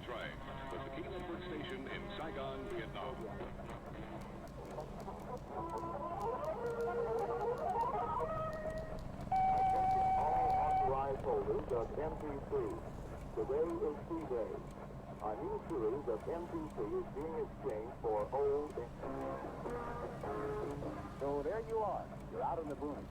tray. The Peking Edward Station in Saigon, Vietnam. All authorized holders of MPC. Today is C-Day. A new series of MPC is being exchanged for old... So there you are. You're out in the boonies.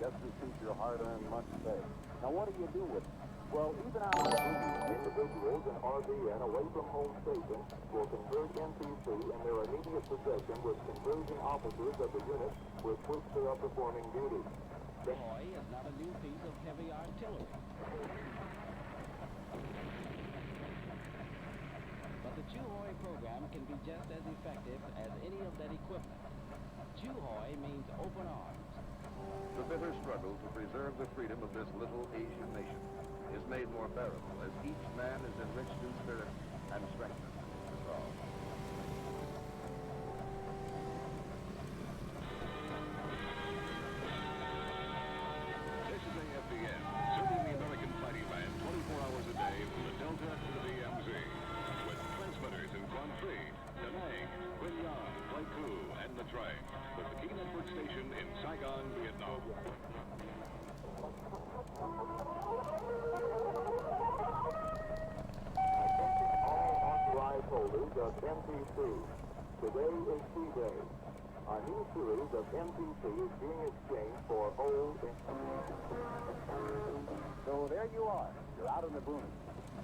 Just received your hard-earned lunch today. Now what do you do with it? Well, even out in the boonies, individuals in RVN away from home station will convert MPC in their immediate possession with conversion officers of the unit with which they are performing duty. Boy is not a new piece of heavy artillery. But the Chuhoi program can be just as effective as any of that equipment. Chuhoi means open arms. The bitter struggle to preserve the freedom of this little Asian nation is made more bearable as each man is enriched in spirit and strengthened in resolve. This is AFDN, serving the American fighting band 24 hours a day from the Delta to the DMZ, with transmitters in Quang Tri, Da Nang, Quy Nhon, Pleiku, and Nha Trang, the Peking Edward Station in Saigon, Vietnam. All authorized holders of MPC. Today is C-Day. A new series of MPC is being exchanged for old... So there you are. You're out in the boonies.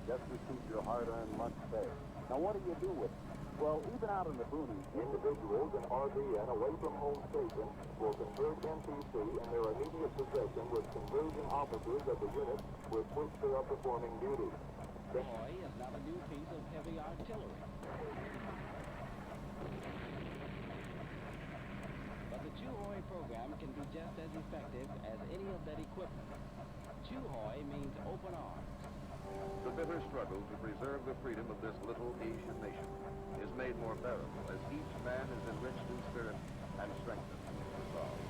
Just received your hard-earned lunch today. Now what do you do with it? Well, even out in the boonies, individuals in RVN away from home station will convert MPC in their immediate possession with conversion officers of the unit with which they are performing duty. Boy is not a new piece of heavy artillery. But the Chuhoi program can be just as effective as any of that equipment. Chuhoi means open arms. The bitter struggle to preserve the freedom of this little Asian nation is made more bearable as each man is enriched in spirit and strengthened in resolve.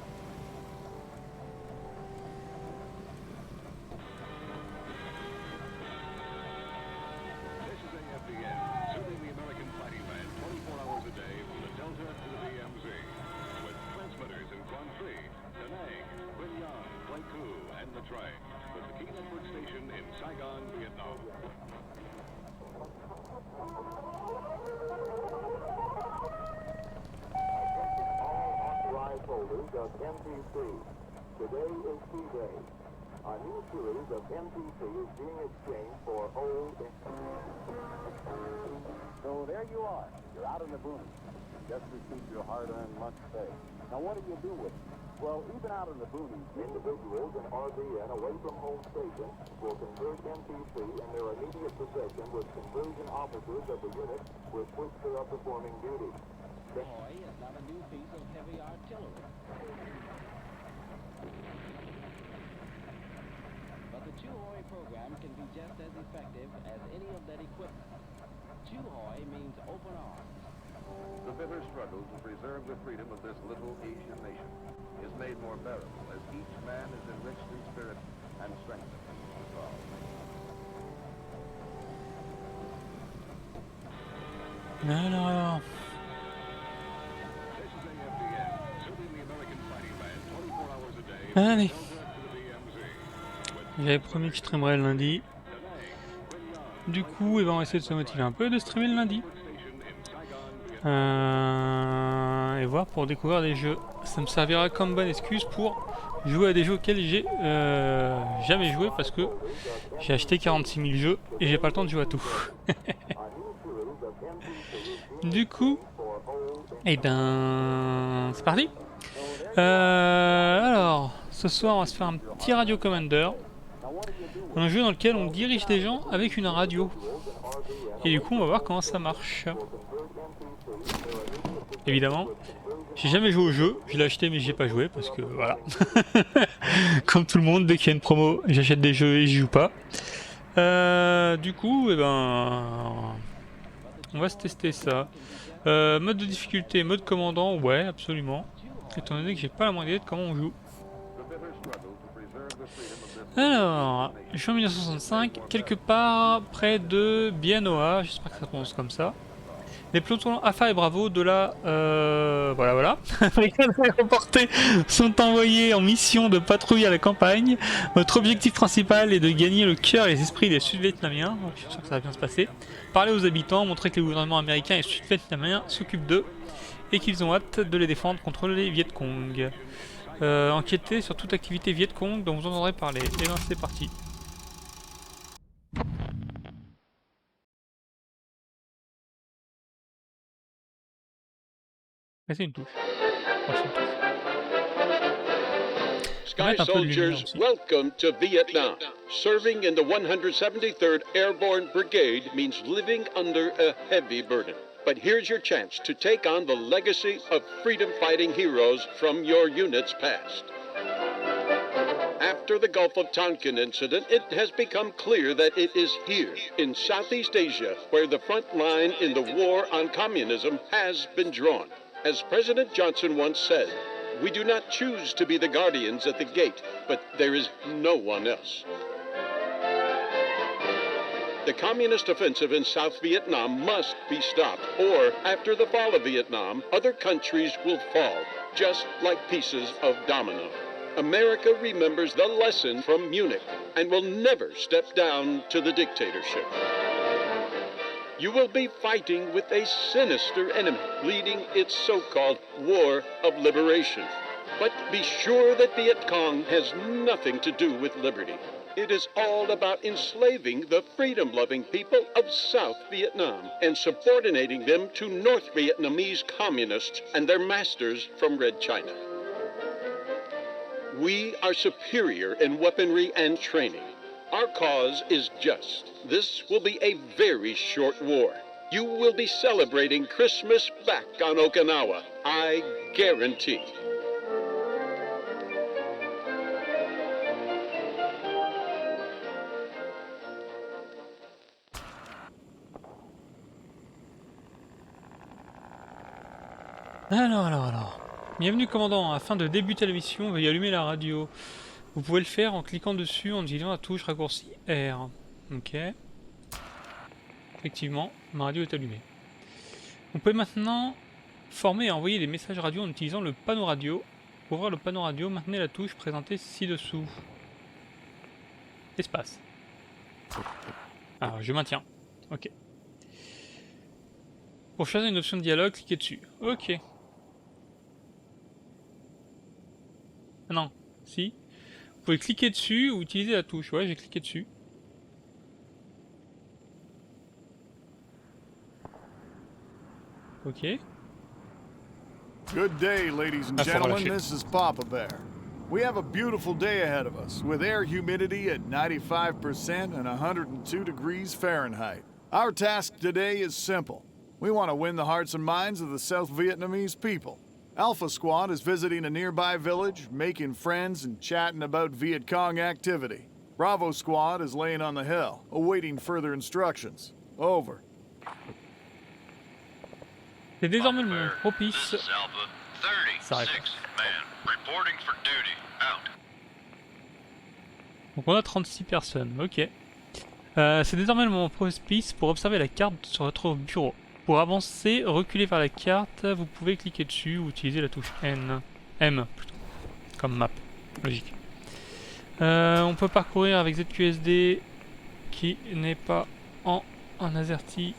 This is AFDN, serving the American fighting band 24 hours a day from the Delta to the DMZ, with transmitters in Quang Tri, Da Nang, Quy Nhon, Pleiku, and Nha Trang, the Peking Edward Station in Saigon, Vietnam. All authorized holders of MPC. Today is C-Day. A new series of MPC is being exchanged for old... So there you are. You're out in the boonies. Just received your hard-earned lunch today. Now what do you do with it? Well, even out in the boonies, individuals in RVN away from home station will convert MPC in their immediate possession with conversion officers of the unit with which they are performing duty. Boy is not a new piece of heavy artillery. But the Chuhoi program can be just as effective as any of that equipment. Chuhoi means open arms. The bitter struggle to preserve the freedom of this little Asian nation is made more bearable as each man is enriched in spirit and strengthened in resolve. Alors, This is AFDN, serving the American fighting band 24 hours a day allez, from the Delta to the DMZ, with j'avais promis que je streamerais le lundi. Da Nang, Quy Nhon, Du coup, on va essayer de se motiver un peu et de streamer le lundi. Station in Saigon, Vietnam. Et voir pour découvrir des jeux. Ça me servira comme bonne excuse pour jouer à des jeux auxquels j'ai jamais joué parce que j'ai acheté 46 000 jeux et j'ai pas le temps de jouer à tout. Du coup, eh ben, c'est parti. Alors, ce soir, on va se faire un petit Radio Commander. Un jeu dans lequel on dirige des gens avec une radio. Et du coup, on va voir comment ça marche. Évidemment, j'ai jamais joué au jeu. Je l'ai acheté, mais j'y ai pas joué parce que voilà. Comme tout le monde, dès qu'il y a une promo, j'achète des jeux et j'y joue pas. Du coup, eh ben, on va se tester ça. Mode de difficulté, mode commandant, ouais, absolument. Étant donné que j'ai pas la moindre idée de comment on joue. Alors, juin 1965, quelque part près de Bianoa, j'espère que ça se prononce comme ça. Les pelotons Alpha et Bravo de la... voilà. Les aéroportés sont envoyés en mission de patrouille à la campagne. Votre objectif principal est de gagner le cœur et les esprits des Sud-Vietnamiens. Donc je suis sûr que ça va bien se passer. Parler aux habitants, montrer que les gouvernements américains et Sud-Vietnamiens s'occupent d'eux et qu'ils ont hâte de les défendre contre les Viet Cong. Enquêter sur toute activité Viet Cong dont vous entendrez parler. Et ben c'est parti. Mais c'est une touche. Oh, c'est une touche. Sky soldiers, welcome to Vietnam. Serving in the 173rd Airborne Brigade means living under a heavy burden. But here's your chance to take on the legacy of freedom-fighting heroes from your unit's past. After the Gulf of Tonkin incident, it has become clear that it is here, in Southeast Asia, where the front line in the war on communism has been drawn. As President Johnson once said, we do not choose to be the guardians at the gate, but there is no one else. The communist offensive in South Vietnam must be stopped, or after the fall of Vietnam, other countries will fall, just like pieces of domino. America remembers the lesson from Munich and will never step down to the dictatorship. You will be fighting with a sinister enemy, leading its so-called war of liberation. But be sure that Viet Cong has nothing to do with liberty. It is all about enslaving the freedom-loving people of South Vietnam and subordinating them to North Vietnamese communists and their masters from Red China. We are superior in weaponry and training. Our cause is just. This will be a very short war. You will be celebrating Christmas back on Okinawa, I guarantee. Alors. Bienvenue commandant, afin de débuter la mission, veuillez allumer la radio. Vous pouvez le faire en cliquant dessus en utilisant la touche raccourci R. Ok. Effectivement, ma radio est allumée. Vous pouvez maintenant former et envoyer des messages radio en utilisant le panneau radio. Pour ouvrir le panneau radio, maintenez la touche présentée ci-dessous. Espace. Alors, je maintiens. Ok. Pour choisir une option de dialogue, cliquez dessus. Ok. Ah non, si. Vous pouvez cliquer dessus ou utiliser la touche. Ouais, j'ai cliqué dessus. Ok. Good day, ladies and gentlemen. This is Papa Bear. We have a beautiful day ahead of us, with air humidity at 95% and 102 degrees Fahrenheit. Our task today is simple. We want to win the hearts and minds of the South Vietnamese people. Alpha Squad is visiting a nearby village, making friends and chatting about Viet Cong activity. Bravo Squad is laying on the hill, awaiting further instructions. Over. C'est désormais le moment propice. Alpha 36 man reporting for duty. Out. Donc on a 36 personnes, ok. C'est désormais le moment propice pour observer la carte sur votre bureau. Pour avancer, reculer vers la carte, vous pouvez cliquer dessus ou utiliser la touche M plutôt, comme map, logique. On peut parcourir avec ZQSD qui n'est pas en AZERTY.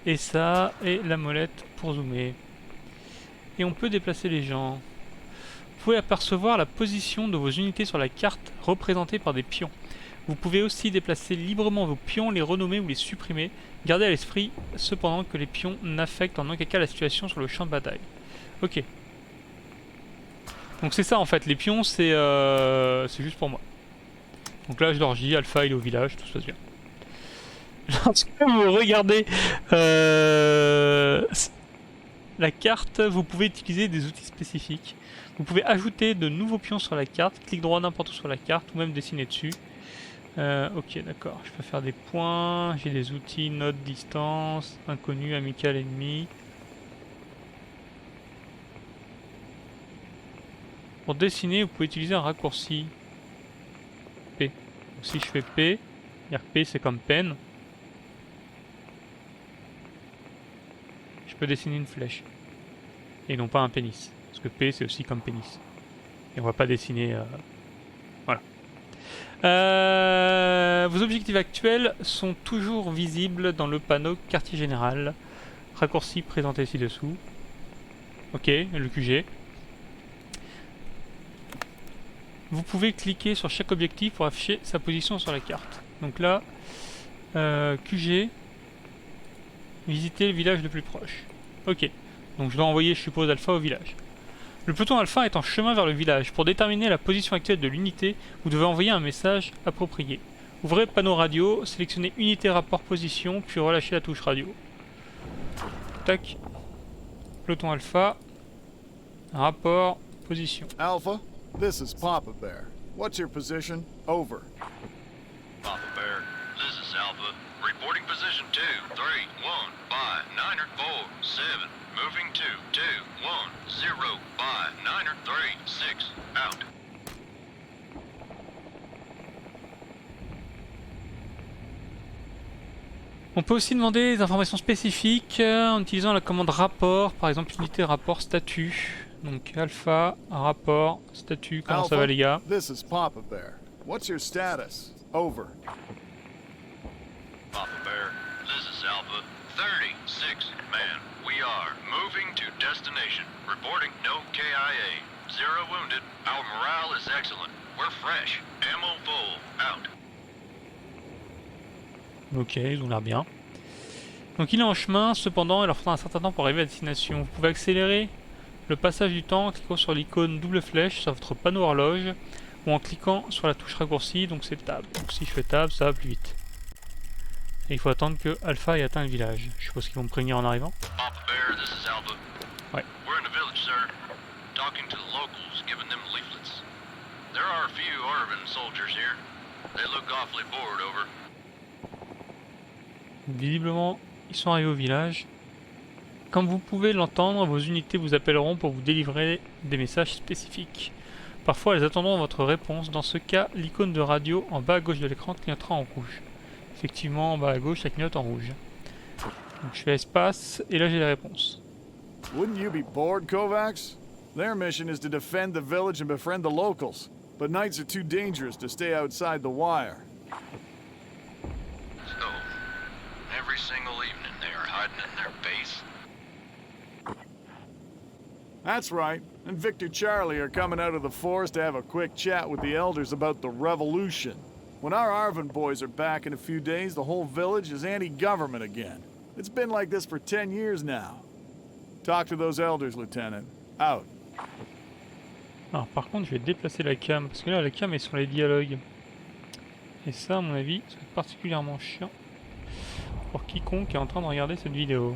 Et ça, et la molette pour zoomer. Et on peut déplacer les gens. Vous pouvez apercevoir la position de vos unités sur la carte représentée par des pions. Vous pouvez aussi déplacer librement vos pions, les renommer ou les supprimer. Gardez à l'esprit cependant que les pions n'affectent en aucun cas la situation sur le champ de bataille. Ok. Donc c'est ça en fait, les pions c'est juste pour moi. Donc là je leur dis, Alpha il est au village, tout se passe bien. Lorsque vous regardez la carte, vous pouvez utiliser des outils spécifiques. Vous pouvez ajouter de nouveaux pions sur la carte, clic droit n'importe où sur la carte ou même dessiner dessus. Ok, d'accord, je peux faire des points, j'ai des outils, note, distance, inconnu, amical, ennemi. Pour dessiner, vous pouvez utiliser un raccourci. Donc, si je fais P, RP c'est comme peine. Je peux dessiner une flèche. Et non pas un pénis. Parce que P c'est aussi comme pénis. Et on va pas dessiner... Voilà. Vos objectifs actuels sont toujours visibles dans le panneau quartier général. Raccourci présenté ci-dessous. Ok, le QG. Vous pouvez cliquer sur chaque objectif pour afficher sa position sur la carte. Donc là, QG, visiter le village le plus proche. Ok, donc je dois envoyer, je suppose, Alpha au village. Le peloton Alpha est en chemin vers le village. Pour déterminer la position actuelle de l'unité, vous devez envoyer un message approprié. Ouvrez panneau radio, sélectionnez unité rapport position, puis relâchez la touche radio. Tac. Peloton Alpha. Rapport position. Alpha, this is Papa Bear. What's your position? Over. Papa Bear, this is Alpha. Reporting position 2, 3, 1, by 947. Moving to 2, 1, 0, by 903, 6, out. On peut aussi demander des informations spécifiques en utilisant la commande rapport, par exemple unité rapport statut. Donc alpha, rapport, statut, comment ça va les gars? This is Papa Bear. What's your status? Over. Papa Bear, this is Alpha. 36, man. We are moving to destination. Reporting no KIA. 0 wounded. Our morale is excellent. We're fresh. Ammo full. Out. Ok, ils ont l'air bien. Donc il est en chemin, cependant il leur faudra un certain temps pour arriver à destination. Vous pouvez accélérer le passage du temps en cliquant sur l'icône double flèche sur votre panneau horloge ou en cliquant sur la touche raccourci, donc c'est Tab. Donc si je fais Tab, ça va plus vite. Et il faut attendre que Alpha ait atteint le village. Je suppose qu'ils vont me prévenir en arrivant. Papa Bear, this is Alpha. Ouais. We're in the village, sir. Talking to the locals, giving them leaflets. There are a few Arvin soldiers here. They look awfully bored over. Visiblement, ils sont arrivés au village. Comme vous pouvez l'entendre, vos unités vous appelleront pour vous délivrer des messages spécifiques. Parfois, elles attendront votre réponse. Dans ce cas, l'icône de radio en bas à gauche de l'écran clignotera en rouge. Effectivement, en bas à gauche, ça clignote en rouge. Donc, je fais espace, et là j'ai la réponse. Wouldn't you be bored, Kovacs? Their mission is to defend the village and befriend the locals. But nights are too dangerous to stay outside the wire. So, every single evening they are hiding in their base? That's right. And Victor Charlie are coming out of the forest to have a quick chat with the elders about the revolution. When our Arvin boys are back in a few days, the whole village is anti-government again. It's been like this for 10 years now. Talk to those elders, Lieutenant. Out. Alors par contre, je vais déplacer la cam, parce que là, la cam est sur les dialogues. Et ça, à mon avis, ça va être particulièrement chiant pour quiconque est en train de regarder cette vidéo.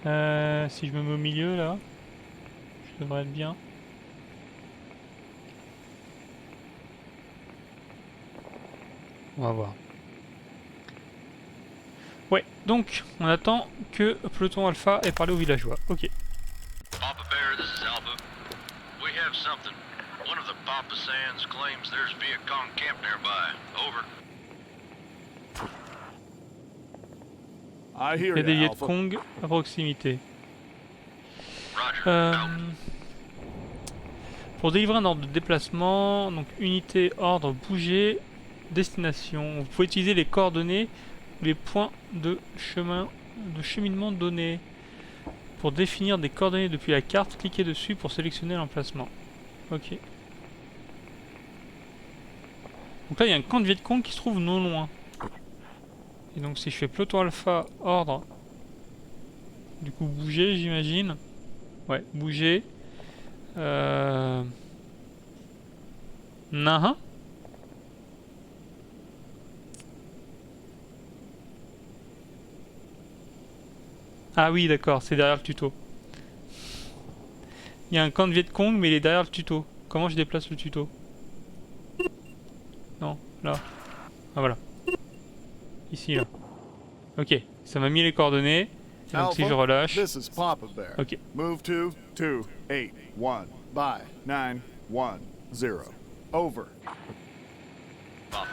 Si je me mets au milieu, là, je devrais être bien. On va voir. Ouais, donc, on attend que Peloton Alpha ait parlé aux villageois. Ok. Papa Bear, this is Alpha. We have something. One of the Papa Sands claims there's Viet Cong camp nearby. Over. I hear Il y a des you, Viet Alpha. Cong à proximité. Roger. Out. Pour délivrer un ordre de déplacement, donc unité, ordre, bouger, destination. Vous pouvez utiliser les coordonnées ou les points de cheminement donnés. Pour définir des coordonnées depuis la carte, cliquez dessus pour sélectionner l'emplacement. Ok. Donc là, il y a un camp de Viet Cong qui se trouve non loin. Et donc si je fais peloton alpha, ordre, du coup bouger, j'imagine. Ouais, bouger. Naha. Ah oui, d'accord, c'est derrière le tuto. Il y a un camp de Viet Cong, mais il est derrière le tuto. Comment je déplace le tuto? Non, là. Ah voilà. Ici, là. Ok, ça m'a mis les coordonnées. Et donc si je relâche... This is Papa Bear. Ok. Move to 281 by 910. Over. Papa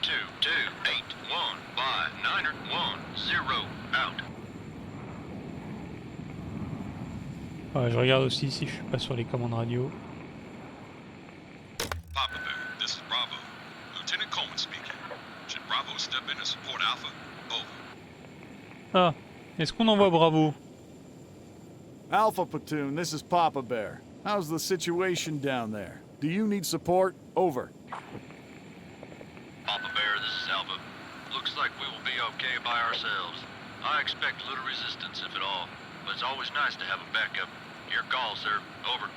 228-1 by Niner 1-0 out. Ouais, je regarde aussi si je suis pas sur les commandes radio. Papa Bear, this is Bravo. Lieutenant Coleman speaking. Should Bravo step in and support Alpha? Over. Ah, est-ce qu'on envoie Bravo? Alpha Platoon, this is Papa Bear. How's the situation down there? Do you need support? Over. Papa Bear, this is Alpha. Looks like we will be okay by ourselves. I expect little resistance, if at all, but it's always nice to have a backup. Your call, sir. Over.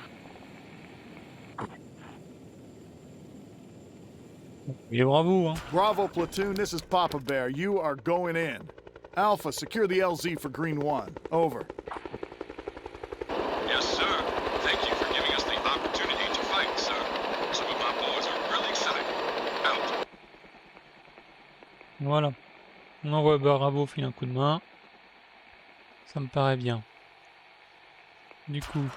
Il est Bravo, hein. Bravo Platoon, this is Papa Bear. You are going in. Alpha, secure the LZ for Green 1. Over. Yes, sir. Thank you for giving us the opportunity to fight, sir. Some of my boys are really excited. Out. Voilà. On envoie Bravo filer un coup de main. Ça me paraît bien. Du coup,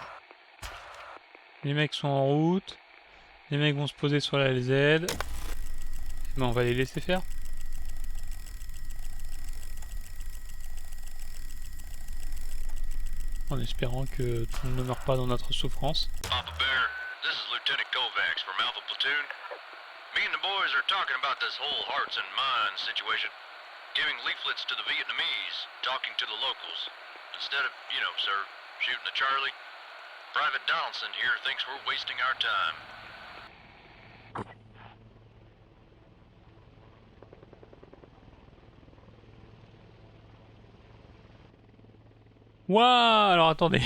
les mecs sont en route. Les mecs vont se poser sur la LZ. Ben, on va les laisser faire. En espérant que tout le monde ne meurt pas dans notre souffrance. Papa Bear, this is Lieutenant Kovacs from Alpha Platoon. Me and the boys are talking about this whole hearts and minds situation. Giving leaflets to the Vietnamese, talking to the locals. Instead of, you know, sir, shooting the Charlie. Private Donaldson here thinks we're wasting our time. Waouh, alors attendez.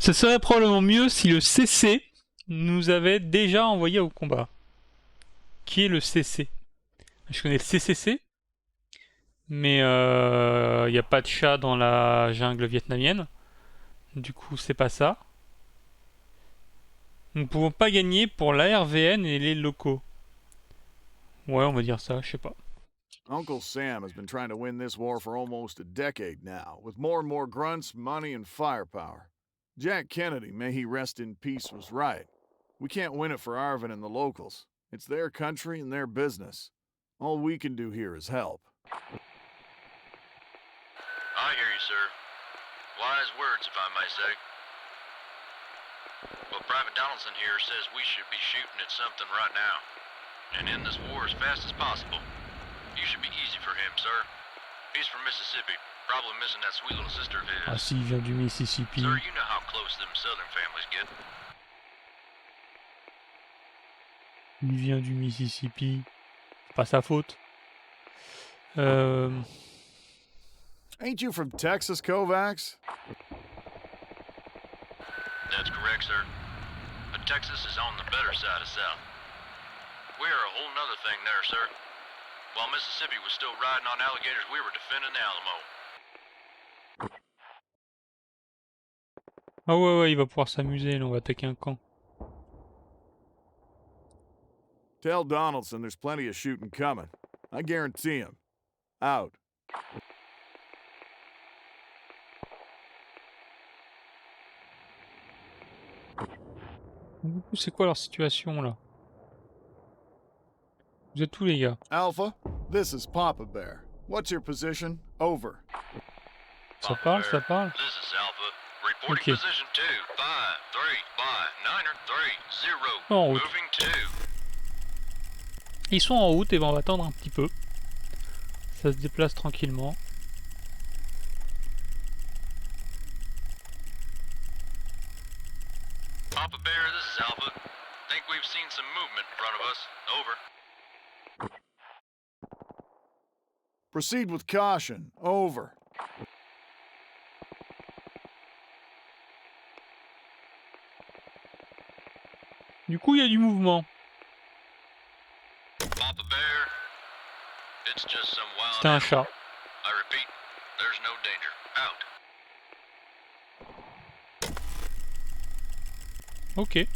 Ce serait probablement mieux si le CC nous avait déjà envoyé au combat. Qui est le CC? Je connais le CCC, mais il n'y a pas de chat dans la jungle vietnamienne. Du coup, c'est pas ça. Nous ne pouvons pas gagner pour l'ARVN et les locaux. Ouais, on va dire ça, je sais pas. Uncle Sam has been trying to win this war for almost a decade now, with more and more grunts, money, and firepower. Jack Kennedy, may he rest in peace, was right. We can't win it for Arvin and the locals. It's their country and their business. All we can do here is help. I hear you, sir. Wise words, if I may say. Well, Private Donaldson here says we should be shooting at something right now. And end this war as fast as possible. You should be easy for him, sir. He's from Mississippi, probably missing that sweet little sister of his. Ah si, il vient du Mississippi. Sir, you know how close them southern families get. Il vient du Mississippi. Pas sa faute. Ain't you from Texas, Kovacs? That's correct, sir. But Texas is on the better side of South. We're a whole nother thing there, sir. While Mississippi was still riding on alligators, we were defending the Alamo. Ah ouais, il va pouvoir s'amuser, là, on va attaquer un camp. Tell Donaldson there's plenty of shooting coming. I guarantee him. Out. Du coup, c'est quoi leur situation, là? Vous êtes où, les gars? Alpha, this is Papa Bear. What's your position? Over. Ça parle, ça parle? This is Alpha. Reporting Ok. position 2, 5, 3, by Niner 3, 0. En route. Moving 2. Ils sont en route et ben on va attendre un petit peu. Ça se déplace tranquillement. Papa Bear, this is Alpha. Think we've seen some movement in front of us. Over. Proceed with caution. Over. Du coup, il y a du mouvement. Papa Bear, it's just some wild C'était un animal. chat. I repeat, there's no danger. Out. Ok.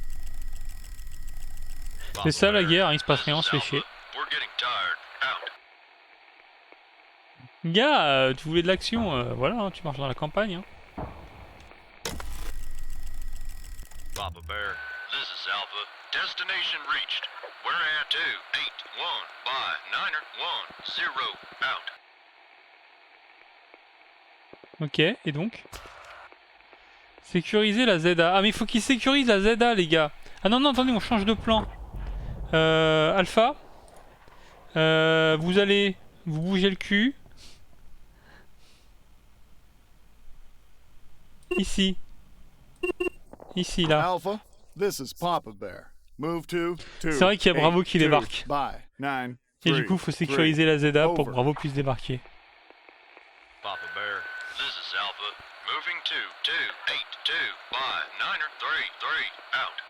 C'est ça la guerre, hein, il se passe rien, on se fait chier. We're getting tired. Out. Gars, tu voulais de l'action, voilà, hein, tu marches dans la campagne. Hein. Papa Bear, this is Alpha. Destination reached. We're at 281 by Niner 10 out. Ok, et donc sécuriser la ZA. Ah mais il faut qu'il sécurise la ZA les gars. Ah non non attendez, on change de plan. Alpha. Vous allez vous bouger le cul. Ici. Ici là. Alpha, this is Papa Bear. Move to C'est vrai qu'il y a Bravo qui débarque. By 9, Et du coup, il faut sécuriser la ZA pour que Over. Bravo puisse débarquer. Papa Bear, this is Alpha. Moving to 282 by Niner 33 out.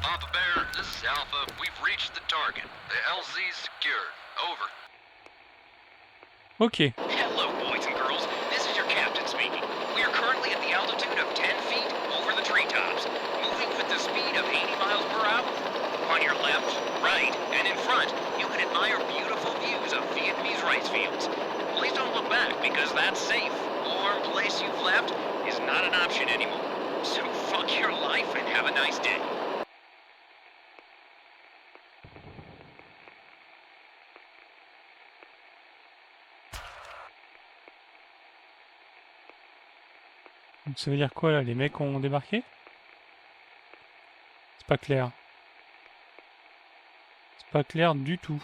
Papa Bear, this is Alpha. We've reached the target. The LZ's secured. Over. Ok. Hello, boys and girls. This is your captain speaking. We are currently at the altitude of 10 feet over the treetops, moving with the speed of 80 miles per hour. On your left, right, and in front, you can admire beautiful views of Vietnamese rice fields. Please don't look back, because that safe, warm place you've left is not an option anymore. So fuck your life and have a nice day. Donc ça veut dire quoi là? Les mecs ont débarqué? C'est pas clair. C'est pas clair du tout.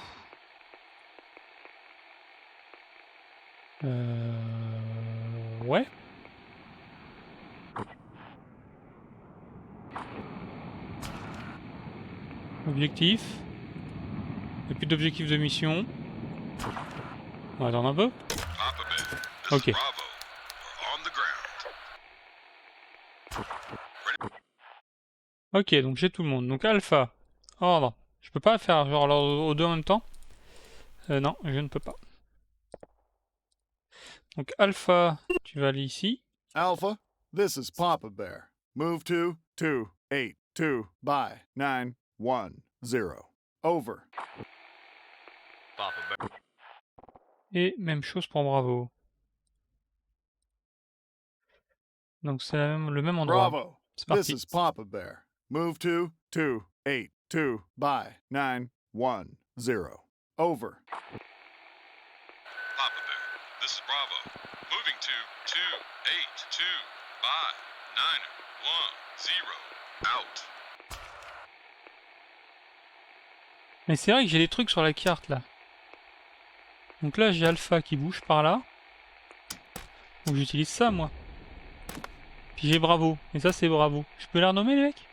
Ouais. Objectif. Il n'y a plus d'objectif de mission. On va attendre un peu. Papa Bear, this Ok. is Bravo. We're on the ground. Ok, donc j'ai tout le monde. Donc Alpha, ordre. Je peux pas faire genre aux deux en même temps? Non, je ne peux pas. Donc Alpha, tu vas aller ici. Alpha, this is Papa Bear. Move to 282 by 910. Over. Papa Bear. Et même chose pour Bravo. Donc c'est le même endroit. Bravo, C'est this parti. is Papa Bear. Move to 282 by 910. Over. Papa Bear, this is Bravo. Moving to 282 by 910 out. Mais c'est vrai que j'ai des trucs sur la carte là. Donc là j'ai Alpha qui bouge par là. Donc j'utilise ça moi. Puis j'ai Bravo. Et ça c'est Bravo. Je peux les renommer les mecs?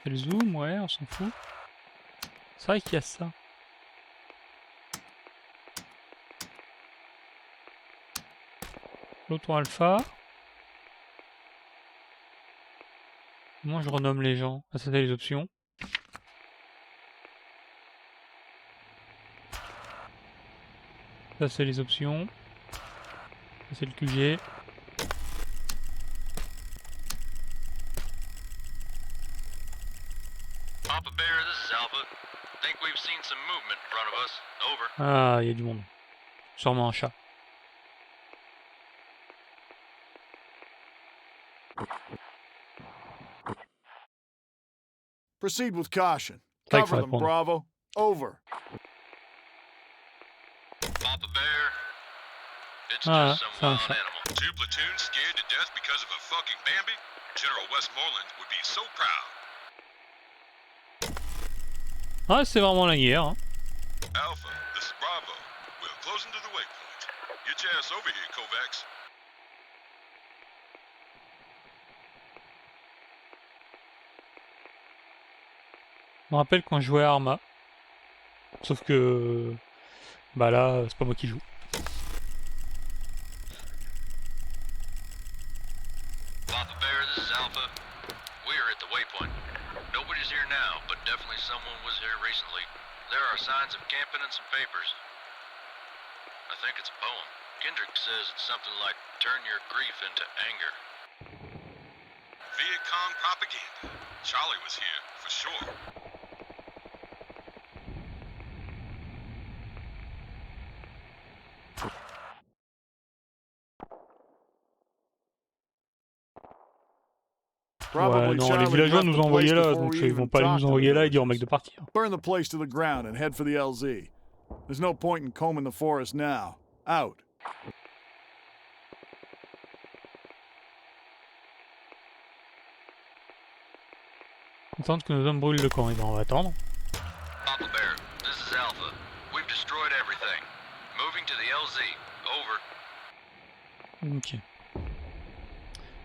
Le zoom, ouais, on s'en fout. C'est vrai qu'il y a ça. L'autre Alpha. Comment je renomme les gens? Ah, ça c'est les options. Ça c'est les options. Ça c'est le QG. Papa Bear, this is Alpha. Think we've seen some movement in front of us. Over. Ah, il y a du monde. Sûrement un chat. Proceed with caution. Take Cover them, 5 Bravo. Over. Papa Bear. It's Ah, just some c'est un wild chat. animal. 2 platoons scared to death because of a fucking Bambi? General Westmoreland would be so proud. Ah, c'est vraiment la guerre. Hein. Alpha, this is Bravo. We're closing to the waypoint. Get your ass over here, Kovacs. Je me rappelle quand je jouais à Arma. Sauf que... Bah là, c'est pas moi qui joue. Papa Bear, this is Alpha. We are at the waypoint. Nobody's here now, but definitely someone was here recently. There are signs of camping and some papers. I think it's a poem. Kendrick says it's something like turn your grief into anger. Viet Cong propaganda. Charlie was here, for sure. Ouais, non, les villageois nous ont envoyés là, donc ils vont pas aller nous envoyer là et dire au mec de partir. Burn the place to the ground and head for the LZ. There's no point in combing the forest now. Out. Attendre que nos hommes brûlent le camp, et ben on va attendre. Papa Bear, this is Alpha. We've destroyed everything. Moving to the LZ. Over. Ok.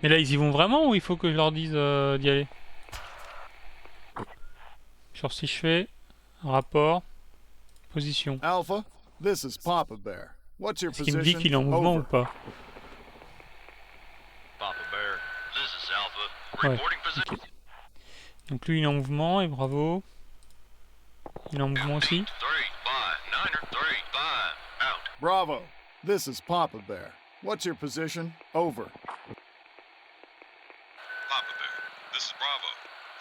Mais là, ils y vont vraiment ou il faut que je leur dise d'y aller? Genre si je fais rapport, position. Alpha, this is Papa Bear. What's your Est-ce qu'il me position? dit qu'il est en mouvement ou Over. pas? Papa Bear, this is Alpha. Ouais. Reporting position. Ok. Donc lui il est en mouvement et bravo. Il est en mouvement aussi. 3, 5, 9, 3, 5, out. Bravo. This is Papa Bear. What's your position? Over. Papa Bear, this is Bravo.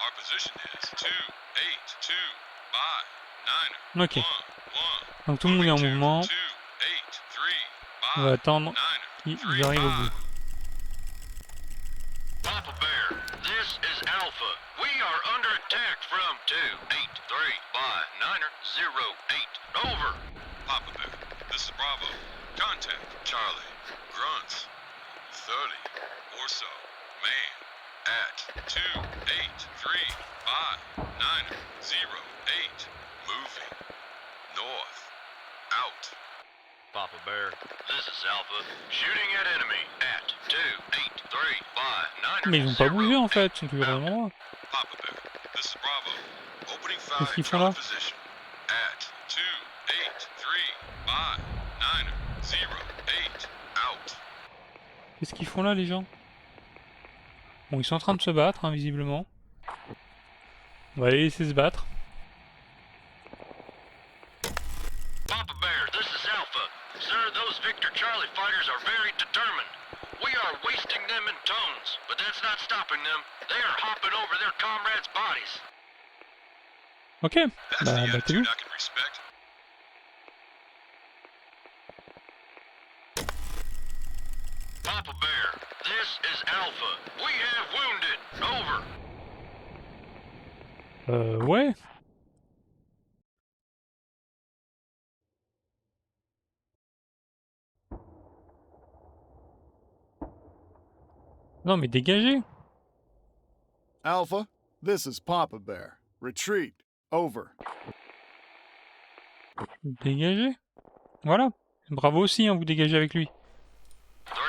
Our position is 2, 8, 2, 5, 9, Ok. 1, 1. Donc tout le monde est en mouvement. 2, 8, 3, 5, On va attendre 9, qu'ils arrivent au bout. Papa Bear, this is Alpha. We are under attack from 2, 8, 3, 5, 9, 0, 8. Over. Papa Bear, this is Bravo. Contact Charlie. Grunts. 30 or so. Man. At 2, 8, 3, 5, 9, 0, 8. Moving. North. Out. Papa Bear, this is Alpha. Shooting at enemy at 2, 8, 3, 5, 9, Mais ils ont pas bougé en fait, ils sont toujours au même endroit. Papa Bear, this is Bravo. Opening Qu'est-ce fire qu'ils font Charlie là? position. At 2, 8, 3, 5, 9, 0, 8. Out. Qu'est-ce qu'ils font là les gens? Bon, ils sont en train de se battre, hein, visiblement. On va les laisser se battre. Papa Bear, this is Alpha. Sir, those Victor Charlie fighters are very determined. We are wasting them in tones, but that's not stopping them. They are hopping over their comrades' bodies. Ok, That's bah the battez-vous. attitude I can respect. Papa Bear, this is Alpha. We have wounded. Over. Ouais. Non mais dégagez. Alpha, this is Papa Bear. Retreat. Over. Dégagez. Voilà. Bravo aussi, hein, vous dégagez avec lui. 3, 5,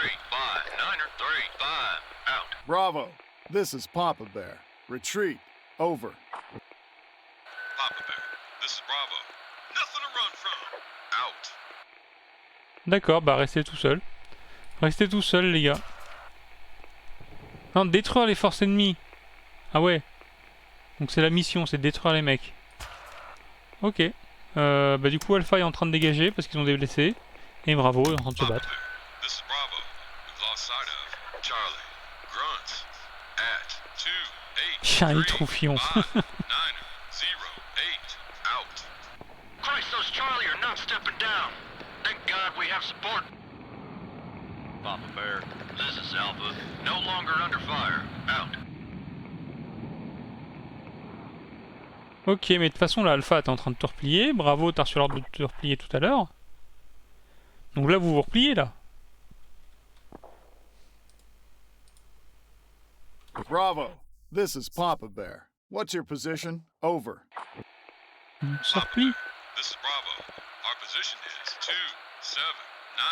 9, 3, 5, out. Bravo. This is Papa Bear. Retreat. Over. Papa Bear, this is Bravo. Nothing to run from. Out. D'accord, bah restez tout seul. Restez tout seul les gars. Non, détruire les forces ennemies. Ah ouais. Donc c'est la mission, c'est de détruire les mecs. Ok. Bah du coup Alpha est en train de dégager parce qu'ils ont des blessés. Et Bravo est en train de se Papa battre. Bear, this is Bravo. We've lost sight of Charlie. Grunts. At 2, 8, Charlie 3, Troufion. 5, 9, 0, 8. Out. Christ, those Charlie are not stepping down. Thank God we have support. Papa Bear, this is Alpha. No longer under fire. Out. Ok, mais de toute façon là Alpha t'es en train de te replier. Bravo, t'as reçu l'ordre de te replier tout à l'heure. Donc là vous vous repliez là. Bravo. This is Papa Bear. What's your position? Over. On se replie. This is Bravo. Our position is 2, 7, 9,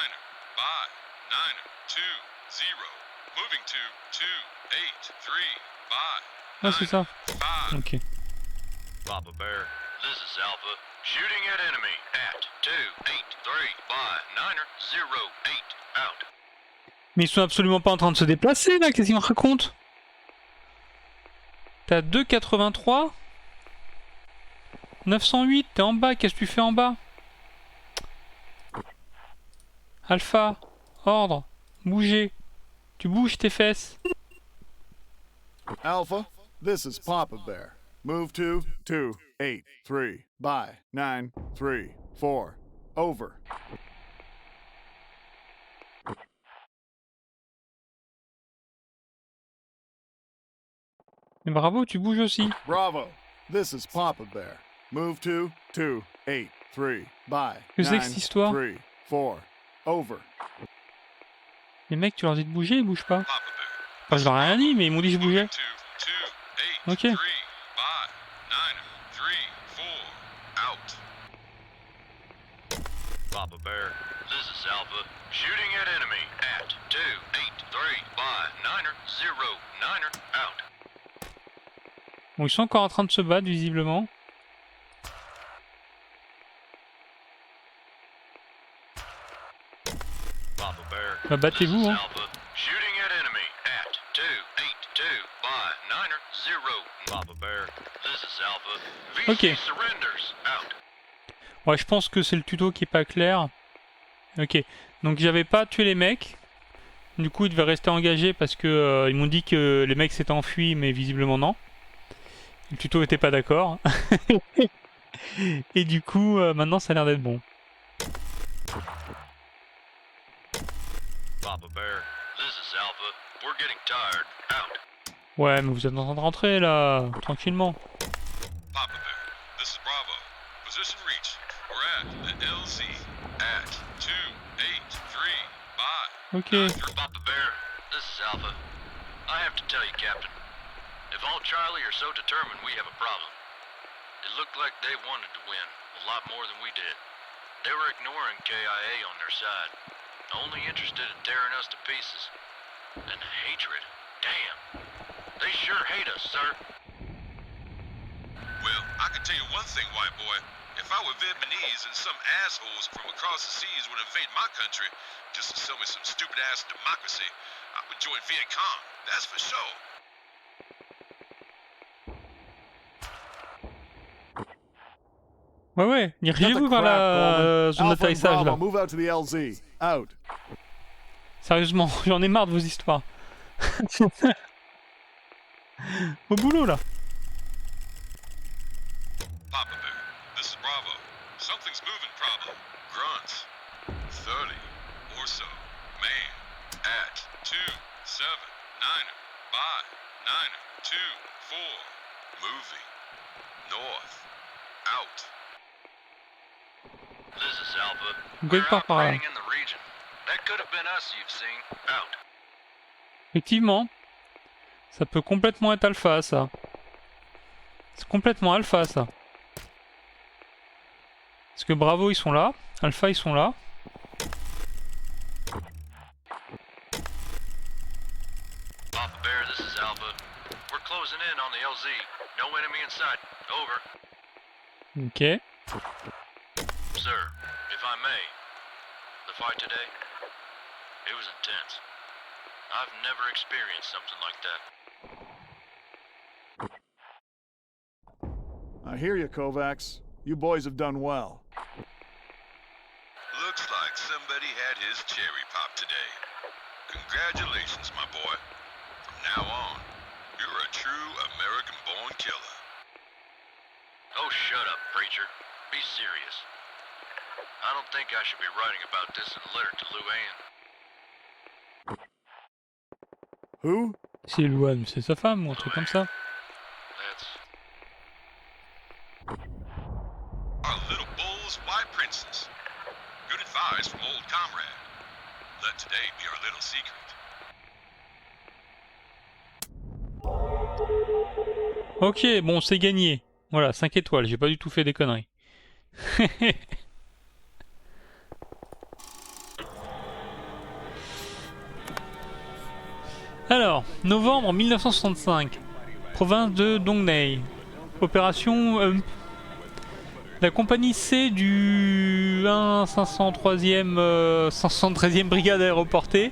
5, 9, 2, 0. Moving to 2, 8, 3, 5, Ah c'est ça. 5. Ok. Papa Bear, this is Alpha. Shooting at enemy at 2, 8, 3, 5, 9, 0, 8. Out. Mais ils sont absolument pas en train de se déplacer là, qu'est-ce qu'ils me racontent? T'as 2,83 908, t'es en bas, qu'est-ce que tu fais en bas? Alpha, ordre, bougez. Tu bouges tes fesses. Alpha, this is Papa Bear. Move to 283 by 934. Over. Mais bravo, tu bouges aussi. Bravo, this is Papa Bear. Move to 283 by Que c'est que cette histoire? 934. Over. Les mecs, tu leur dis de bouger, ils bougent pas. Papa Bear. Enfin, je leur ai rien dit, mais ils m'ont dit que je bougeais. 2, 2, 8, Ok. 3, by, 9, 3, 4, out. Papa Bear, this is Alpha. Shooting at enemy at 283 by 909 out. Bon, ils sont encore en train de se battre, visiblement. Papa Bear, Bah, battez-vous, hein. Alpha. Shooting at enemy at 282 by 90. Papa Bear, this is Alpha. VC Ok. surrenders out. Ouais, je pense que c'est le tuto qui est pas clair. Ok, donc j'avais pas tué les mecs. Du coup, ils devaient rester engagés parce que ils m'ont dit que les mecs s'étaient enfuis, mais visiblement non. Le tuto était pas d'accord. Et du coup, maintenant ça a l'air d'être bon. Papa Bear, this is Alpha. We're getting tired. Out. Ouais, mais vous êtes en train de rentrer là, tranquillement. Papa Bear, this is Bravo. Position reach. We're at the LZ at 283 by. Ok. Papa Bear, this is Alpha. I have to tell you, Captain. If all Charlie are so determined, we have a problem. It looked like they wanted to win a lot more than we did. They were ignoring KIA on their side, only interested in tearing us to pieces. And hatred. Damn. They sure hate us, sir. Well, I can tell you one thing, white boy. If I were Vietnamese and some assholes from across the seas would invade my country just to sell me some stupid-ass democracy, I would join Viet Cong, that's for sure. Ouais, ouais, dirigez-vous vers la zone Alpha and d'atterrissage là. Bravo, move out to the LZ. Out. Sérieusement, j'en ai marre de vos histoires. Au boulot là. Papa Bear, this is Bravo. Something's moving problem. Grunts. 30 or so. Man. At 279 by 924. Moving. North. Out. This is Alpha. Good We're part par là. operating in the region. That could have been us you've seen. Out. Effectivement, ça peut complètement être alpha ça. C'est complètement alpha ça. Parce que Bravo ils sont là, Alpha ils sont là. Papa Bear, this is Alpha. We're closing in on the LZ. No enemy in sight. Over. Ok. Sir, if I may, the fight today, it was intense. I've never experienced something like that. I hear you, Kovacs. You boys have done well. Looks like somebody had his cherry pop today. Congratulations, my boy. From now on, you're a true American-born killer. Oh, shut up, preacher. Be serious. I don't think I should be writing about this in a letter to Luann. Who? C'est Luan, c'est sa femme ou un truc comme ça. That's... Our little bull's white princess. Good advice from old comrade. Let today be our little secret. Ok, bon c'est gagné. Voilà, 5 étoiles, j'ai pas du tout fait des conneries. Alors, novembre 1965, province de Dong Nai, opération Hump. La compagnie C du 513e brigade aéroportée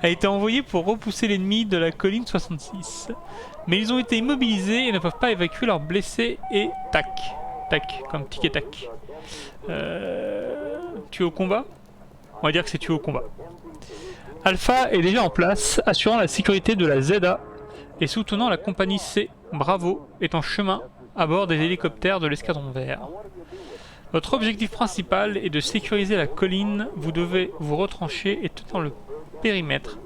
a été envoyée pour repousser l'ennemi de la colline 66. Mais ils ont été immobilisés et ne peuvent pas évacuer leurs blessés et tac, comme tic et tac. Tu es au combat? On va dire que c'est tué au combat. Alpha est déjà en place, assurant la sécurité de la ZA et soutenant la compagnie C. Bravo est en chemin à bord des hélicoptères de l'escadron vert. Votre objectif principal est de sécuriser la colline. Vous devez vous retrancher et tenir le périmètre.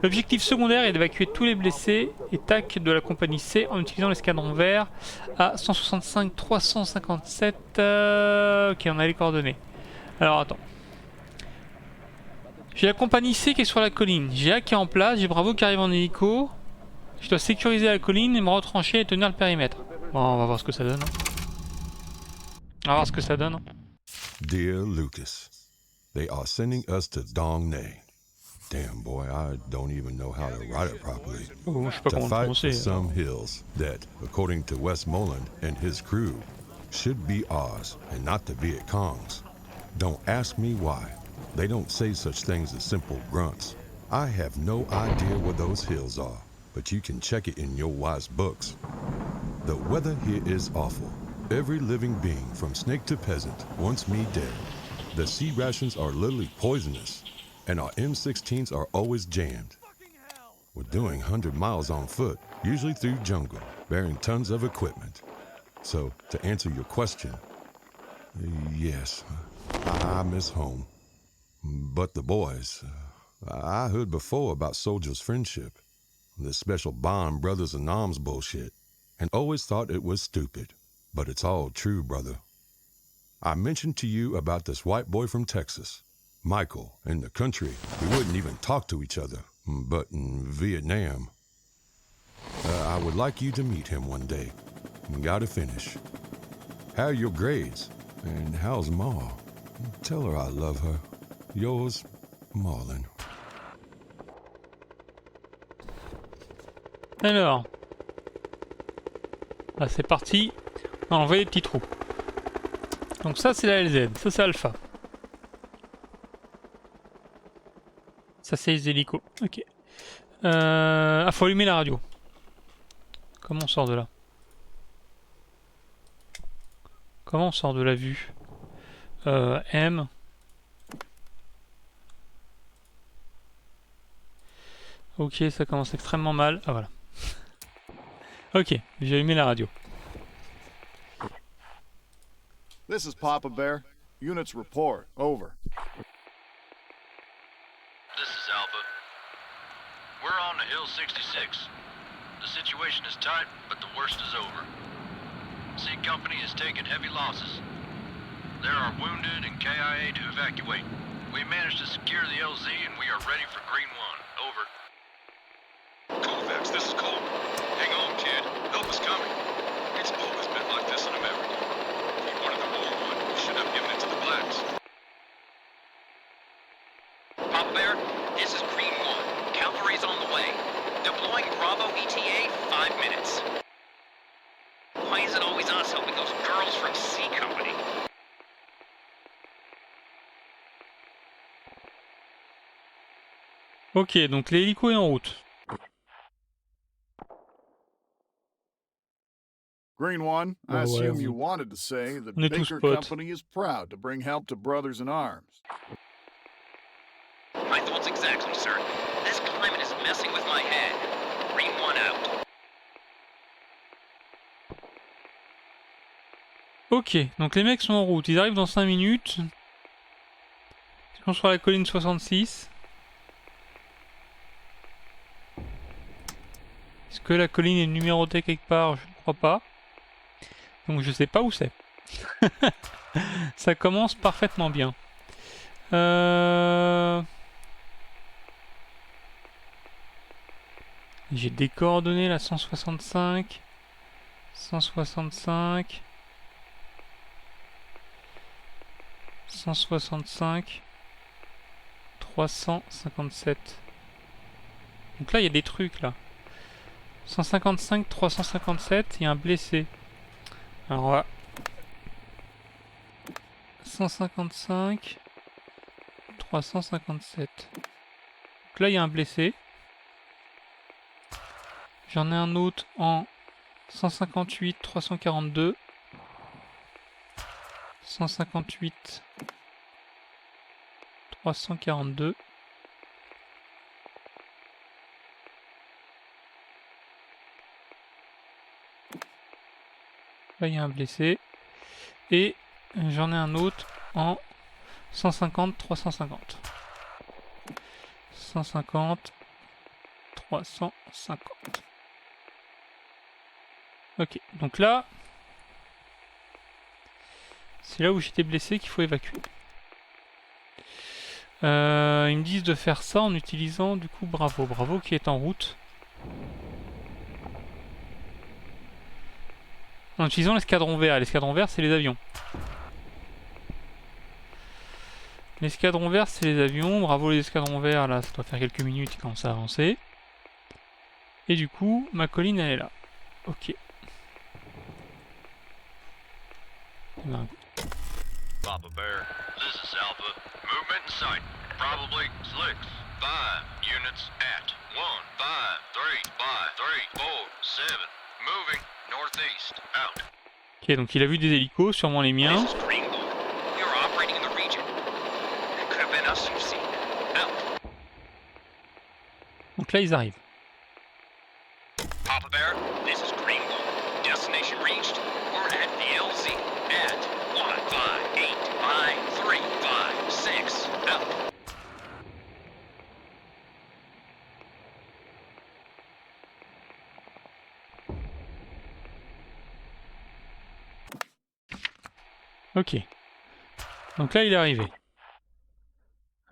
L'objectif secondaire est d'évacuer tous les blessés et TAC de la compagnie C en utilisant l'escadron vert à 165 357. Ok, on a les coordonnées. Alors attends. J'ai la compagnie C qui est sur la colline. J'ai A qui est en place. J'ai Bravo qui arrive en hélico. Je dois sécuriser la colline et me retrancher et tenir le périmètre. Bon, on va voir ce que ça donne. On va voir ce que ça donne. Dear Lucas, they are sending us to Dong Ne. Damn boy, I don't even know how to write it properly. Oh, je sais pas to comment le fight prononcer. for some hills that, according to Westmoreland and his crew, should be ours and not the Viet Cong's. Don't ask me why. They don't say such things as simple grunts. I have no idea where those hills are, but you can check it in your wise books. The weather here is awful. Every living being, from snake to peasant, wants me dead. The sea rations are literally poisonous, and our M16s are always jammed. We're doing 100 miles on foot, usually through jungle, bearing tons of equipment. So, to answer your question, yes, I miss home. But the boys, I heard before about soldiers' friendship, this special bond brothers and arms bullshit, and always thought it was stupid. But it's all true, brother. I mentioned to you about this white boy from Texas, Michael. In the country, we wouldn't even talk to each other, but in Vietnam, I would like you to meet him one day. Gotta finish. How are your grades? And how's Ma? Tell her I love her. Yours, Marlon. Alors, là c'est parti. On va envoyer des petits trous. Donc ça c'est la LZ, ça c'est Alpha. Ça c'est les hélicos. Ok. Ah, faut allumer la radio. Comment on sort de là? Comment on sort de la vue? M. Ok, ça commence extrêmement mal. Ah voilà. Ok, j'ai allumé la radio. This is Papa Bear. Units report. Over. This is Alpha. We're on to Hill 66. The situation is tight, but the worst is over. C Company has taken heavy losses. There are wounded and KIA to evacuate. We managed to secure the LZ and we are ready for Green 1. Over. Kovacs, this is Cole. Hang on, kid. Help is coming. It's always been like this in America. If you wanted the war won, you should have given it to the blacks. Papa Bear, this is Green 1. Cavalry's on the way. Deploying Bravo ETA, 5 minutes. Why is it always us helping those girls from C Company? Ok, donc l'hélico est en route. Green One, I assume you wanted to say that Baker Company is proud to bring help to brothers in arms. My thoughts exactly, sir. This climate is messing with my head. Green 1 out. Ok, donc les mecs sont en route. Ils arrivent dans 5 minutes. Ils sont sur la colline 66. Est-ce que la colline est numérotée quelque part? Je ne crois pas. Donc je sais pas où c'est. Ça commence parfaitement bien. J'ai des coordonnées là, 165, 165, 165, 357. Donc là il y a des trucs là. 155, 357, il y a un blessé. Alors on va... 155, 357. Donc là il y a un blessé. J'en ai un autre en 158, 342. 158, 342. Là, il y a un blessé. Et j'en ai un autre en 150, 350. 150, 350. Ok, donc là, c'est là où j'étais blessé qu'il faut évacuer. Ils me disent de faire ça en utilisant du coup Bravo. Bravo qui est en route. En utilisant l'escadron vert. L'escadron vert, c'est les avions. L'escadron vert, c'est les avions. Bravo les escadrons verts, là, ça doit faire quelques minutes, ils commencent à avancer. Et du coup, ma colline, elle est là. Ok. Papa Bear, this is Alpha. Movement in sight. Probably 6, 5 units at 1, 5, 3, 5, 3, 4, 7. Moving northeast. Out. Ok, donc il a vu des hélicos, sûrement les miens. This is Greenwood. We are operating in the region. It could have been us you've seen. Out. Donc là, ils arrivent. Papa Bear, this is Greenwood. Destination reached. We're at the LZ at 1, 5, 8, 5, 3, 5, 6. Out. Ok. Donc là, il est arrivé.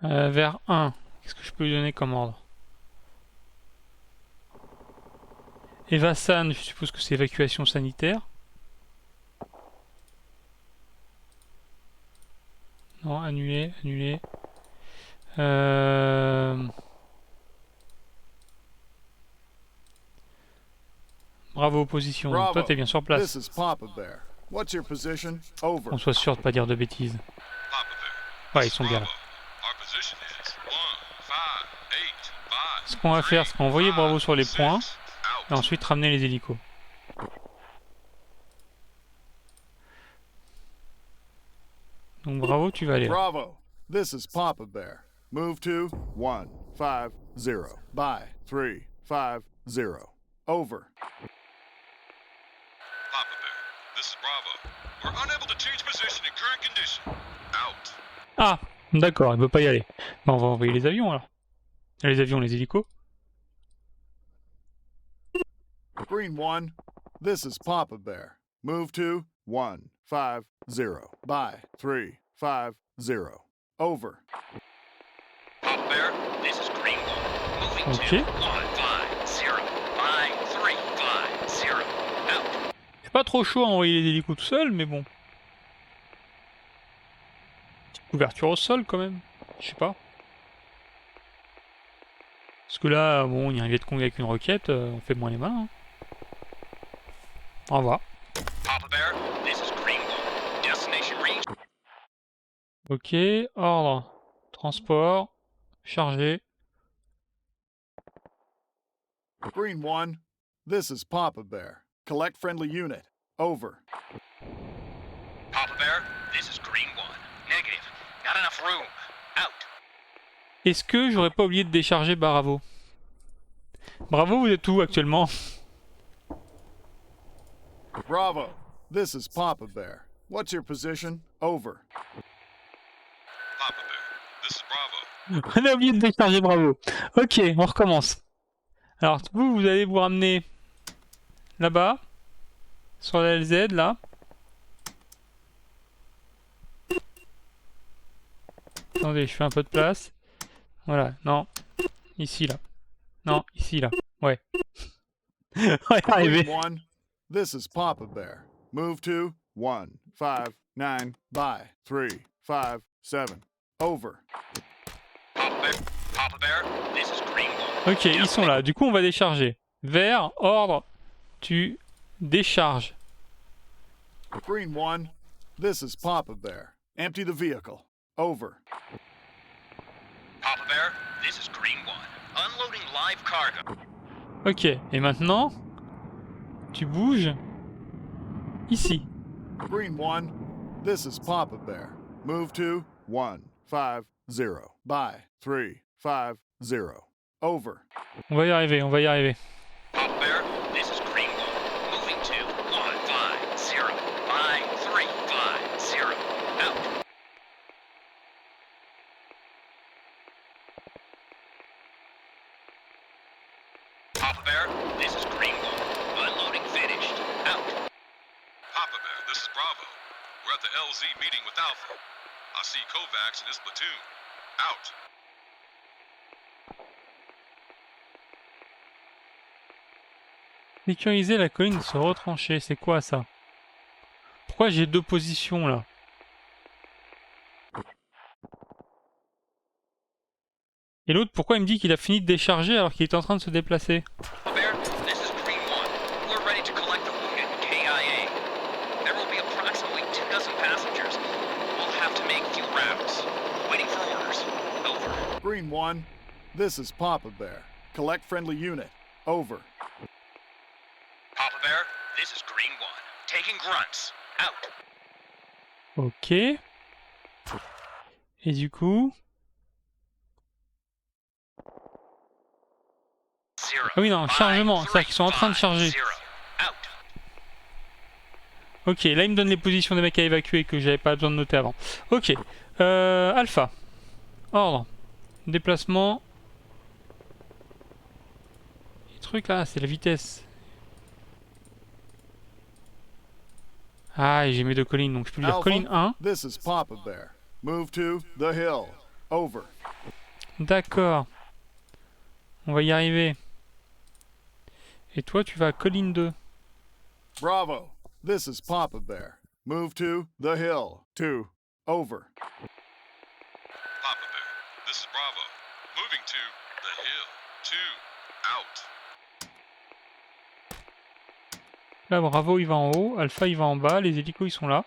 Vers 1. Qu'est-ce que je peux lui donner comme ordre? Evasan, je suppose que c'est évacuation sanitaire. Non, annulé, annulé. Bravo, opposition. Bravo. Toi, t'es bien sur place. This is Papa Bear. What's your position? Over. On soit sûr de pas dire de bêtises. Ouais, ils sont bien là. Ce qu'on va faire, c'est qu'on va envoyer Bravo sur les points et ensuite ramener les hélicos. Donc Bravo, tu vas aller là. Bravo. This is Papa Bear. Move to 1, 5, 0. Bye. 3, 5, 0. Over. Papa Bear, this is Bravo. We're unable to change position in current condition. Out. Ah, d'accord, il veut pas y aller. Bon, on va envoyer les avions alors. Les avions, les hélicos. Green 1. This is Papa Bear. Move to 1, 5, 0. Bye. 3, 5, 0. Over. Papa Bear, this is Greenwood. Moving Ok. to 1, 5, 0, 5, 3, 5, 0. Out. C'est pas trop chaud à envoyer les hélicos tout seul, mais bon. Petite couverture au sol quand même. Je sais pas. Parce que là, bon, il y a un Vietcong avec une roquette, on fait moins les mains. Hein. Au revoir. Papa Bear, this is Greenwood. Destination reached. Ok, ordre. Transport. Chargé. Green 1. This is Papa Bear. Collect friendly unit. Over. Papa Bear, this is Greenwood. Negative. Not enough room. Out. Est-ce que j'aurais pas oublié de décharger Bravo? Bravo, vous êtes où actuellement? Bravo. This is Papa Bear. What's your position? Over. Papa Bear, this is Bravo. On a oublié de décharger Bravo. Ok, on recommence. Alors vous allez vous ramener là-bas, sur la LZ, là. Attendez, je fais un peu de place. Voilà, non. Ici, là. Non, ici, là. Ouais. On est arrivé. Green 1. This is Papa Bear. Move to 1, 5, 9. Bye. 3, 5, 7. Over. Papa Bear, this is Greenwood. Ok, ils sont là. Du coup, on va décharger. Vert, ordre, tu décharges. Green 1. This is Papa Bear. Empty the vehicle. Over. Papa Bear, this is Greenwood. Unloading live cargo. Ok, et maintenant, tu bouges ici. Green 1. This is Papa Bear. Move to 1, 5, 0. Bye. 3, 5, 0. Over. On va y arriver, on va y arriver. Papa Bear, this is Green One. Moving to 150. By 350. Out. Papa Bear, this is Green One. Unloading finished. Out. Papa Bear, this is Bravo. We're at the LZ meeting with Alpha. I see Kovacs and his platoon. Out. Sécuriser la colline, se retrancher, c'est quoi ça? Pourquoi j'ai deux positions là? Et l'autre, pourquoi il me dit qu'il a fini de décharger alors qu'il est en train de se déplacer? Bear, this is Green One. We're ready to collect the wounded KIA. There will be approximately 24 passengers. We'll have to make few rounds. Waiting for orders. Over. Green 1, this is Papa Bear. Collect friendly unit. Over. Papa Bear, this is Green One. Taking grunts. Out. Ok. Et du coup... Ah oui, non, chargement, c'est-à-dire qu'ils sont en train de charger. Ok, là il me donne les positions des mecs à évacuer que j'avais pas besoin de noter avant. Ok, Alpha. Ordre. Déplacement. Les trucs là, c'est la vitesse. Ah, et j'ai mes deux collines, donc je peux lui dire colline 1. This is Papa Bear. Move to the hill. Over. D'accord. On va y arriver. Et toi, tu vas à colline 2. Bravo. This is Papa Bear. Move to the hill. 2. Over. Papa Bear, this is Bravo. Moving to the hill. 2. Out. Là, Bravo, il va en haut. Alpha, il va en bas. Les hélicos, ils sont là.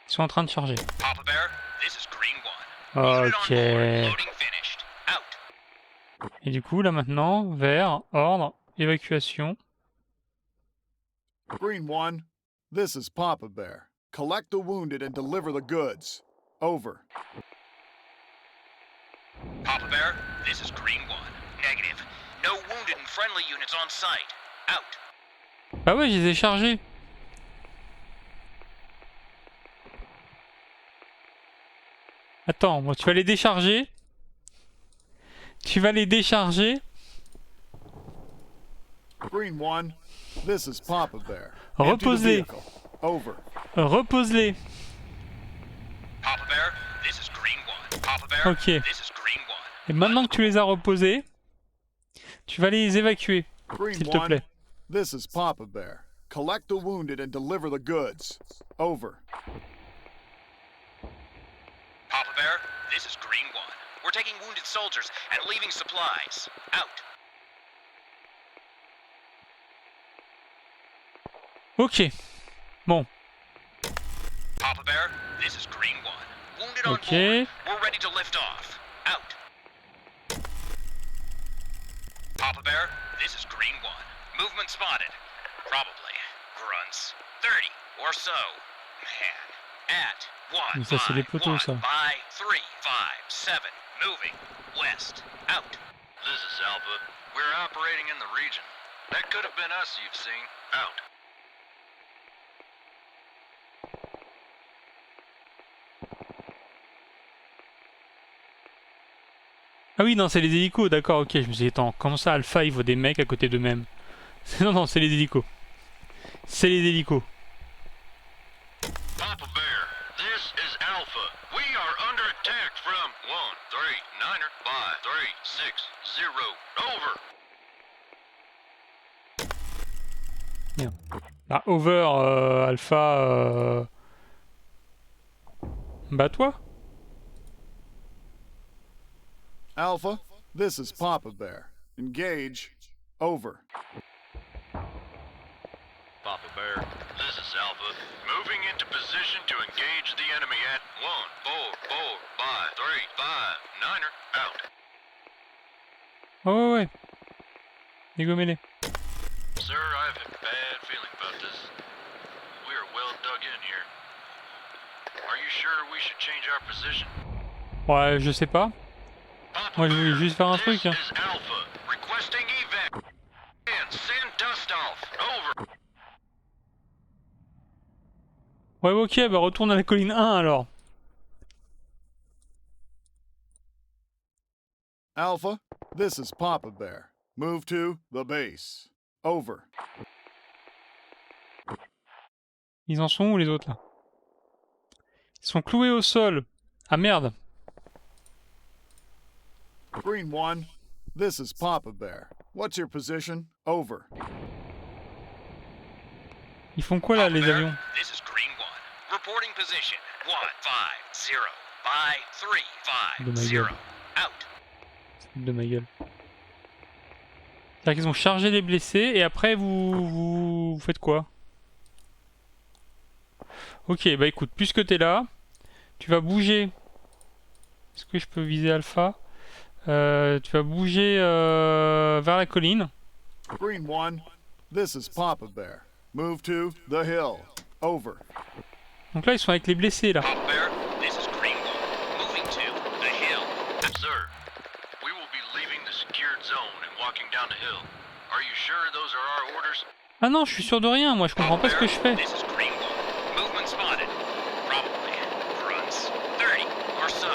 Ils sont en train de charger. Papa Bear, this is Green One. Ok. Loading finished. Out. Et du coup, là maintenant, vert, ordre, évacuation. Green 1, this is Papa Bear. Collect the wounded and deliver the goods. Over. Papa Bear, this is Green One. Negative. No wounded and friendly units on site. Out. Ah ouais, je les ai chargés. Attends, moi tu vas les décharger. Tu vas les décharger. Green 1, this is Papa Bear. Repose-les. Over. Repose-les. Papa Bear, this is Green One. Papa Bear, Ok. this is Green One. Et maintenant que tu les as reposés, tu vas les évacuer, s'il te plaît. This is Papa Bear. Collect the wounded and deliver the goods. Over. Papa Bear, this is Green One. We're taking wounded soldiers and leaving supplies. Out. Ok. Bon. Papa Bear, this is Green One. Wounded on Ok. board. We're ready to lift off. Out. Papa Bear, this is Green One. Movement spotted. Probably. Grunts. 30 or so. Man. At 1, Mais ça, c'est les poteaux, ça. by 3, 5, 7. Moving. West. Out. This is Alpha. We're operating in the region. That could have been us you've seen. Out. Ah oui, non, c'est les hélicos, d'accord, ok. Je me suis dit, attends, comment ça, Alpha, il voit des mecs à côté d'eux-mêmes? Non, non, c'est les hélicos. C'est les hélicos. Papa Bear, this is Alpha. We are under attack from 139er by 360. Over. Merde. Ah, over, Alpha... Bats-toi. Alpha, this is Papa Bear. Engage. Over. Papa Bear, this is Alpha. Moving into position to engage the enemy at 144 by 359er. Out. Oh ouais, ouais. Dégommez-les. Sir, I have a bad feeling about this. We are well dug in here. Are you sure we should change our position? Ouais, je sais pas. Moi, je voulais juste faire un truc. Hein. Ouais, ok, bah retourne à la colline 1 alors. Alpha, this is Papa Bear. Move to the base. Over. Ils en sont où les autres là? Ils sont cloués au sol. Ah merde. Green 1, this is Papa Bear. What's your position? Over. Ils font quoi là, les avions? This is Green 1. Reporting position 150 by 350. Out. De ma gueule. C'est-à-dire qu'ils ont chargé les blessés et après vous faites quoi? Ok, bah écoute, puisque t'es là, tu vas bouger. Est-ce que je peux viser Alpha? Tu vas bouger vers la colline. Green 1, this is Papa Bear. Move to the hill. Over. Donc là, ils sont avec les blessés là. This is Green 1. Moving to the hill. Sir, we will be leaving the secured zone and walking down the hill. Are you sure those are our orders? Ah non, je suis sûr de rien, moi je comprends pas ce que je fais. This is Green 1. Movement spotted. Probably grunts. 30 or so.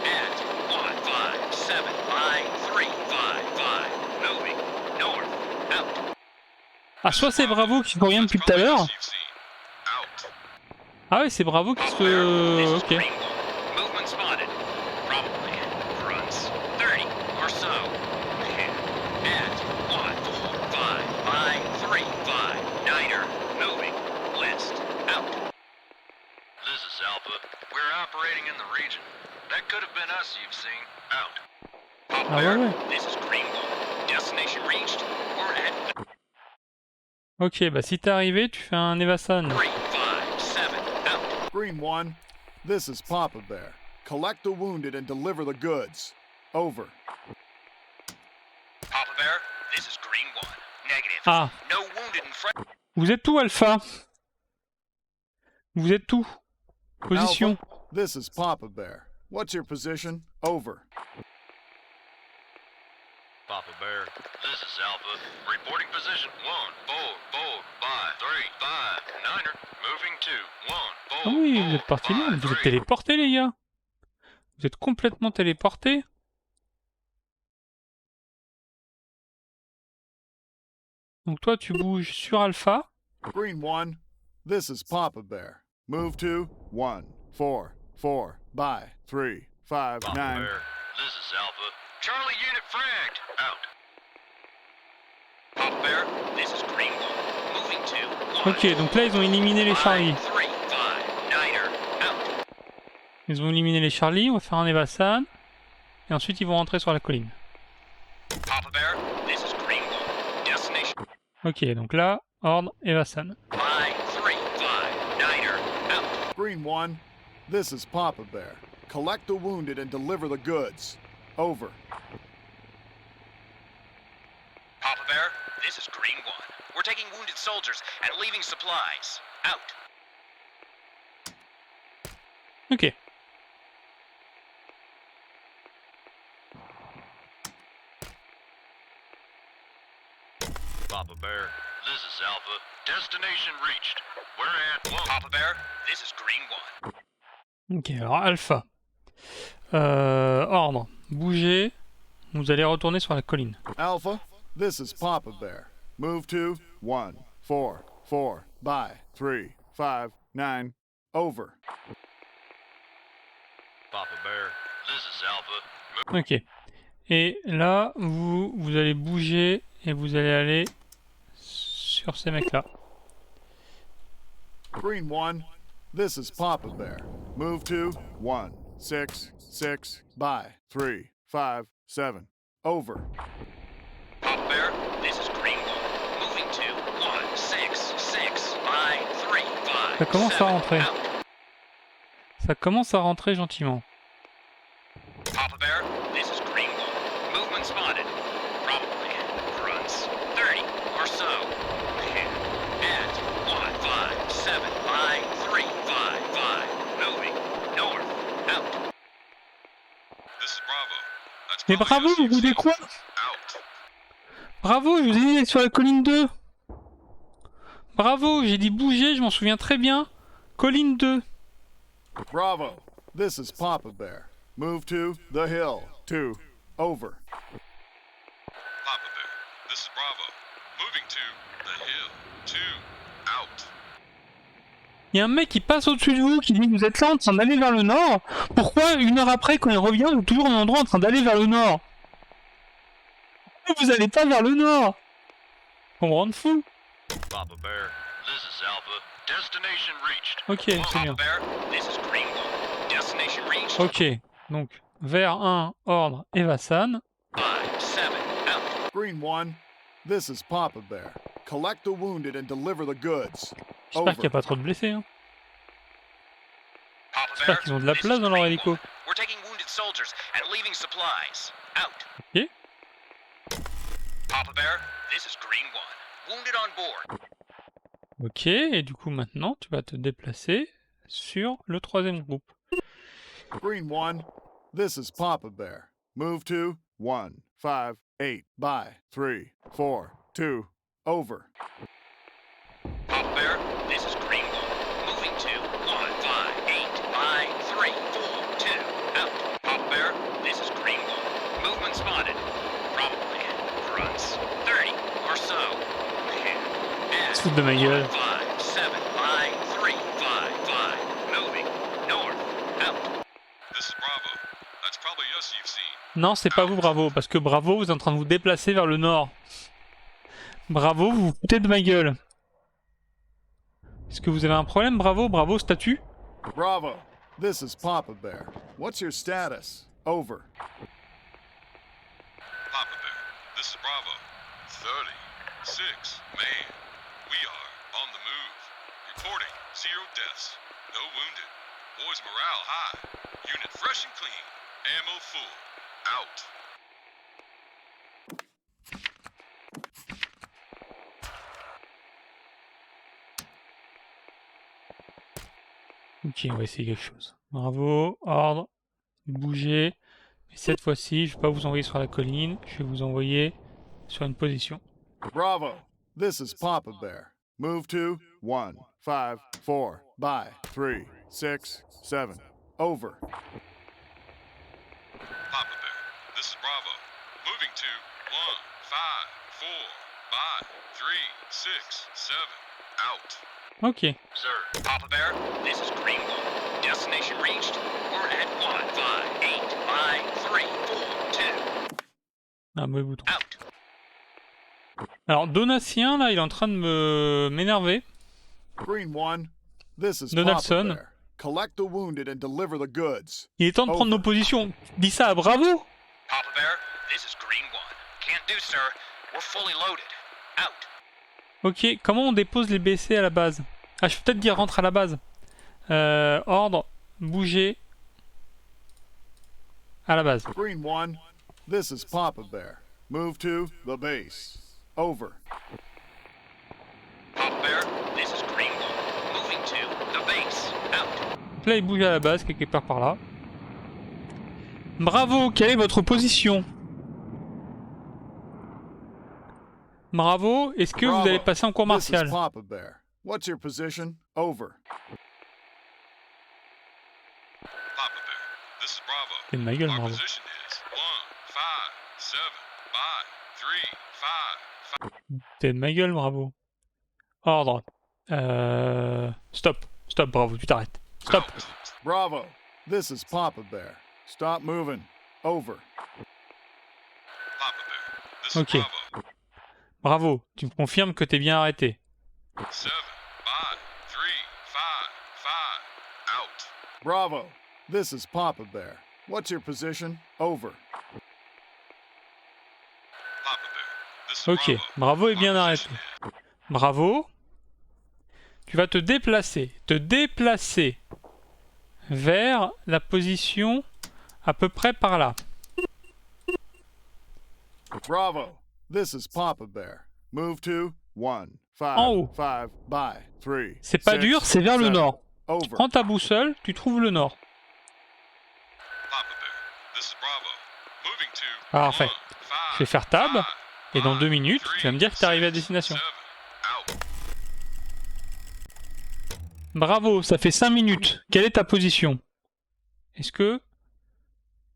At 157 by 355. Moving north. Out. Ah, soit c'est Bravo qui fait rien depuis tout à l'heure. Ah ouais, c'est Bravo qui se... Ok. Movement spotted. Probably grunts. 30 or so. At 145 by 35. Niner. Moving west. Out. This is Alpha. We're operating in the region. That could have been us you've seen. Out. Ah ouais, ouais. This is Green 1. Destination reached. We're at... Ok, bah si t'es arrivé, tu fais un Evasan. 357. Out. Green 1, this is Papa Bear. Collect the wounded and deliver the goods. Over. Papa Bear, this is Green 1. Negative. Ah. No wounded in front. Vous êtes où, Alpha? Vous êtes où? Position. Alpha, this is Papa Bear. What's your position? Over. Papa Bear, this is Alpha. Reporting position 144 by 359er. Moving to 144. Ah oui, vous êtes partis là, vous êtes téléportés les gars. Vous êtes complètement téléportés. Donc toi tu bouges sur Alpha. Green 1, this is Papa Bear. Move to 144 by 359. Papa Bear, this is Alpha. Charlie unit fragged. Out. Papa Bear, this is Green 1. Moving to 1. Ok, donc là ils ont éliminé les Charlie. 359er. Out. Ils ont éliminé les Charlie, on va faire un Evasan. Et ensuite ils vont rentrer sur la colline. Papa Bear, this is Green 1. Destination. Ok, donc là, ordre Evasan. By 359er. Out. Green 1, this is Papa Bear. Collect the wounded and deliver the goods. Over. Papa Bear, this is Green 1. We're taking wounded soldiers and leaving supplies. Out. Ok. Papa Bear, this is Alpha. Destination reached. We're at 1. Papa Bear, this is Green 1. Ok, alors Alpha. Ordre. Bougez. Vous allez retourner sur la colline. Alpha, this is Papa Bear. Move to 144 by 359. Over. Papa Bear, this is Alpha. Ok. Et là, vous allez bouger et vous allez aller sur ces mecs-là. Green 1, this is Papa Bear. Move to 166 by 357. Over. Papa Bear, this is Green 1. Moving to 166 by 357. Ça commence à rentrer. Out. Ça commence à rentrer gentiment. Papa Bear, this is Green 1. Movement spotted. Probably grunts. 30 or so. At 157 by 355. Moving north. Out. Mais bravo, vous voulez quoi? Bravo, je vous ai dit d'être sur la colline 2. Bravo, j'ai dit bouger, je m'en souviens très bien. Colline 2. Bravo. This is Papa Bear. Move to the hill. 2. Over. Papa Bear, this is Bravo. Moving to the hill. 2. Out. Il y a un mec qui passe au-dessus de vous, qui dit que vous êtes là en train d'aller vers le nord. Pourquoi, une heure après, quand il revient, vous êtes toujours au même endroit en train d'aller vers le nord? Vous allez pas vers le nord? On me rend fou. Papa Bear, this is Alpha. Destination reached. Ok, c'est bien. Papa Bear, this is Greenwood. Destination reached. Ok, donc vers 1, Ordre et Vassan. 5, 7, out. Green 1. This is Papa Bear. Collect the wounded and deliver the goods. J'espère qu'il n'y a pas trop de blessés. Hein. Papa J'espère Bear, qu'ils ont de la this place is dans leur Greenwood. hélico. We're taking wounded soldiers and leaving supplies. Out. Ok. Papa Bear, this is Green 1. Wounded on board. Ok, et du coup maintenant tu vas te déplacer sur le troisième groupe. Green 1. This is Papa Bear. Move to 1, 5, 8. By 3, 4, 2. Over. Papa Bear, this is Green 1. Moving to 1, 5, 8, by 3, 4, 2, out. Papa Bear, this is Green 1. Movement spotted. Probably grunts. 30 or so. Se foutent de ma gueule. 5, 7, by 3, 5, 5. Moving north. Out. This is Bravo. That's probably us you've seen. Non, c'est pas vous, Bravo, parce que Bravo, vous êtes en train de vous déplacer vers le nord. Bravo, vous vous foutez de ma gueule. Est-ce que vous avez un problème, Bravo? Bravo, statut? Bravo. This is Papa Bear. What's your status? Over. Papa Bear, this is Bravo. 36. Man, we are on the move. Reporting 0 deaths, no wounded. Boys' morale high. Unit fresh and clean. Ammo full. Out. Ok, on va essayer quelque chose. Bravo, ordre, bougez. Mais cette fois-ci, je vais pas vous envoyer sur la colline, je vais vous envoyer sur une position. Bravo. This is Papa Bear. Move to 1, 5, 4. By 3, 6, 7. Over. Papa Bear, this is Bravo. Moving to 1, 5, 4, by 3, 6, 7. Out. Ok. Sir, Papa Bear, this is Green 1. Destination reached. We're at 1, 5, 8, by 3, 4, 2. Ah, mauvais bouton. Out. Alors, Donatien, là, il est en train de m'énerver. Green 1. This is Donaldson. Papa Bear. Collect the wounded and deliver the goods. Il est temps de prendre nos positions. Dis ça à Bravo. Papa Bear, this is Green 1. Can't do, sir. We're fully loaded. Out. Ok, comment on dépose les BC à la base? Ah, je peux peut-être dire rentre à la base. Ordre, bouger. À la base. Green 1. This is Papa Bear. Move to the base. Over. Papa Bear, this is Green 1. Moving to the base. Out. Donc là, il bouge à la base, quelque part par là. Bravo, quelle est votre position? Bravo, est-ce que vous allez passer en cours This is martial? Papa Bear. What's your position? Over. Papa Bear, this is Bravo. C'est de ma gueule, Our Bravo. position is 1, 5, 7, by 3, 5, 5. T'es de ma gueule, Bravo. Ordre. Stop. Stop, Bravo, tu t'arrêtes. Stop. Bravo. This is Papa Bear. Stop moving. Over. Papa Bear, this Ok. is Bravo. Bravo, tu me confirmes que t'es bien arrêté. 7, by 3, 5, 5. Out. Bravo. This is Papa Bear. What's your position? Over. Papa Bear, this is Ok, Bravo. Bravo est bien Our arrêté. position is Bravo. Tu vas te déplacer vers la position à peu près par là. Bravo. This is Papa Bear. Move to 1, 5, En haut. 5, by 3. C'est pas 6, dur, c'est vers le 7. nord. Tu Over. prends ta boussole, tu trouves le nord. Papa Bear, this is Bravo. Moving to Parfait. Je vais faire tab, et dans 2 minutes, tu vas me dire que tu es arrivé à destination. Bravo, ça fait 5 minutes. Quelle est ta position? Est-ce que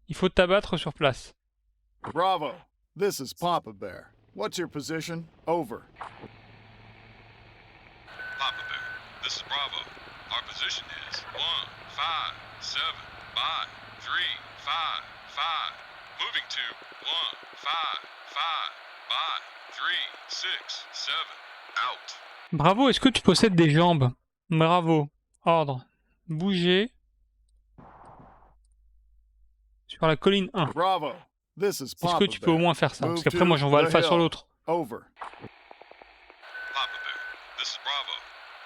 il faut t'abattre sur place? Bravo. This is Papa Bear. What's your position? Over. Papa Bear, this is Bravo. Our position is 1, 5, 7, by 3, 5, 5. Moving to 1, 5, 5, by 3, 6, 7, out. Bravo, est-ce que tu possèdes des jambes? Bravo. Ordre. Bouger. Sur la colline 1. Bravo. This is Est-ce Papa que tu peux au Bear. moins faire ça? Parce Move qu'après to moi j'envoie the Alpha sur hill. l'autre. Over. Papa Bear, this is Bravo.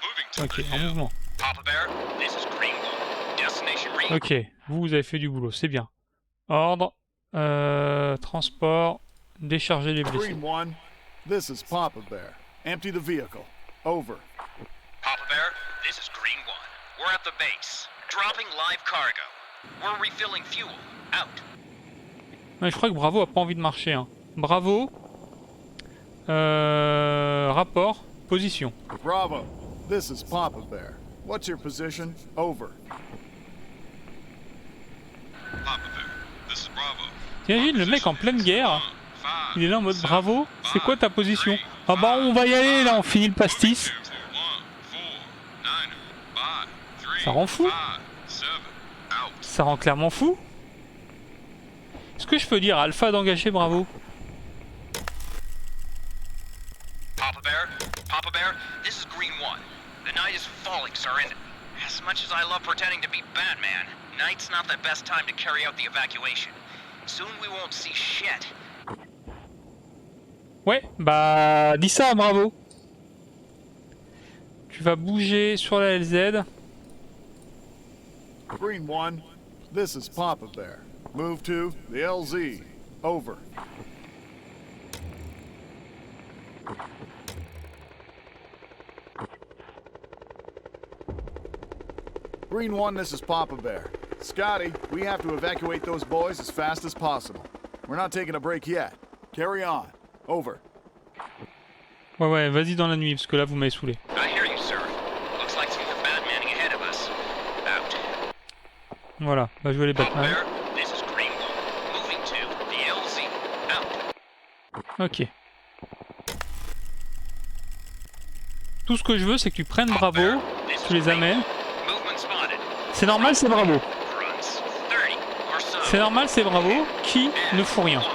Moving to Ok, the en hill. mouvement. Papa Bear, this is Greenwood. Destination reached. Ok, vous avez fait du boulot, c'est bien. Ordre. Transport. Décharger les blessés. Green 1. This is Papa Bear. Empty the vehicle. Over. Papa Bear, this is Green 1. We're at the base. Dropping live cargo. We're refilling fuel. Out. Ouais, je crois que Bravo a pas envie de marcher. Hein. Bravo. Rapport. Position. Bravo. This is Papa Bear. What's your position? Over. Papa Bear, this is Bravo. T'imagines le mec en pleine guerre, il est là en mode bravo, c'est quoi ta position? Ah bah on va y aller là, on finit le pastis. Ça rend fou. Ça rend clairement fou. Est-ce que je peux dire Alpha d'engager Bravo? Papa Bear, this is Green 1. The night is falling, sir, and as much as I love pretending to be Batman, night's not the best time to carry out the evacuation. Soon we won't see shit. Ouais, bah dis ça Bravo. Tu vas bouger sur la LZ. Green 1. This is Papa Bear. Move to the LZ. Over. Green 1, this is Papa Bear. Scotty, we have to evacuate those boys as fast as possible. We're not taking a break yet. Carry on. Over. Ouais, ouais, vas-y dans la nuit, parce que là vous m'avez saoulé. I hear you, sir. Looks like some more Batmaning ahead of us. Out. Voilà, va jouer les Papa Batman. Bear, this is Green 1. Moving to the LZ. Out. Ok. Tout ce que je veux, c'est que tu prennes Bravo, tu les amènes. Movement spotted. C'est normal, c'est Bravo. Grunts. 30 or so. C'est normal, c'est Bravo qui ne fout rien. 5,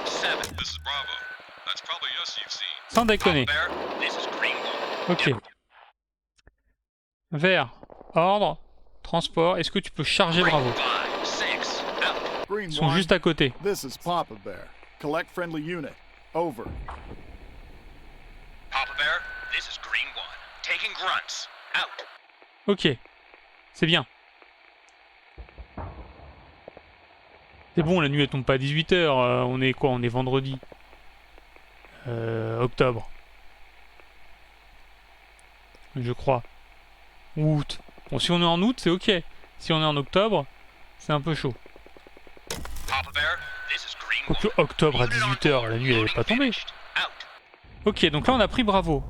7. This is Bravo. That's probably us you've seen. Sans déconner. Bear, this is Green 1. Ok. Vert. Ordre. Transport. Est-ce que tu peux charger Bravo? 5, 6. Out. Green Ils sont 1. juste à côté. This is Papa Bear. Collect friendly unit. Over. Papa Bear, this is Green 1. Taking grunts. Out. Ok. C'est bien. C'est bon, la nuit elle tombe pas à 18h. On est quoi? On est vendredi. Octobre. Je crois. Ou août. Bon, si on est en août, c'est ok. Si on est en octobre, c'est un peu chaud. Papa Bear, this is Green 1. Quoique octobre à 18h, la nuit elle est pas tombée. Out. Ok, donc là on a pris Bravo.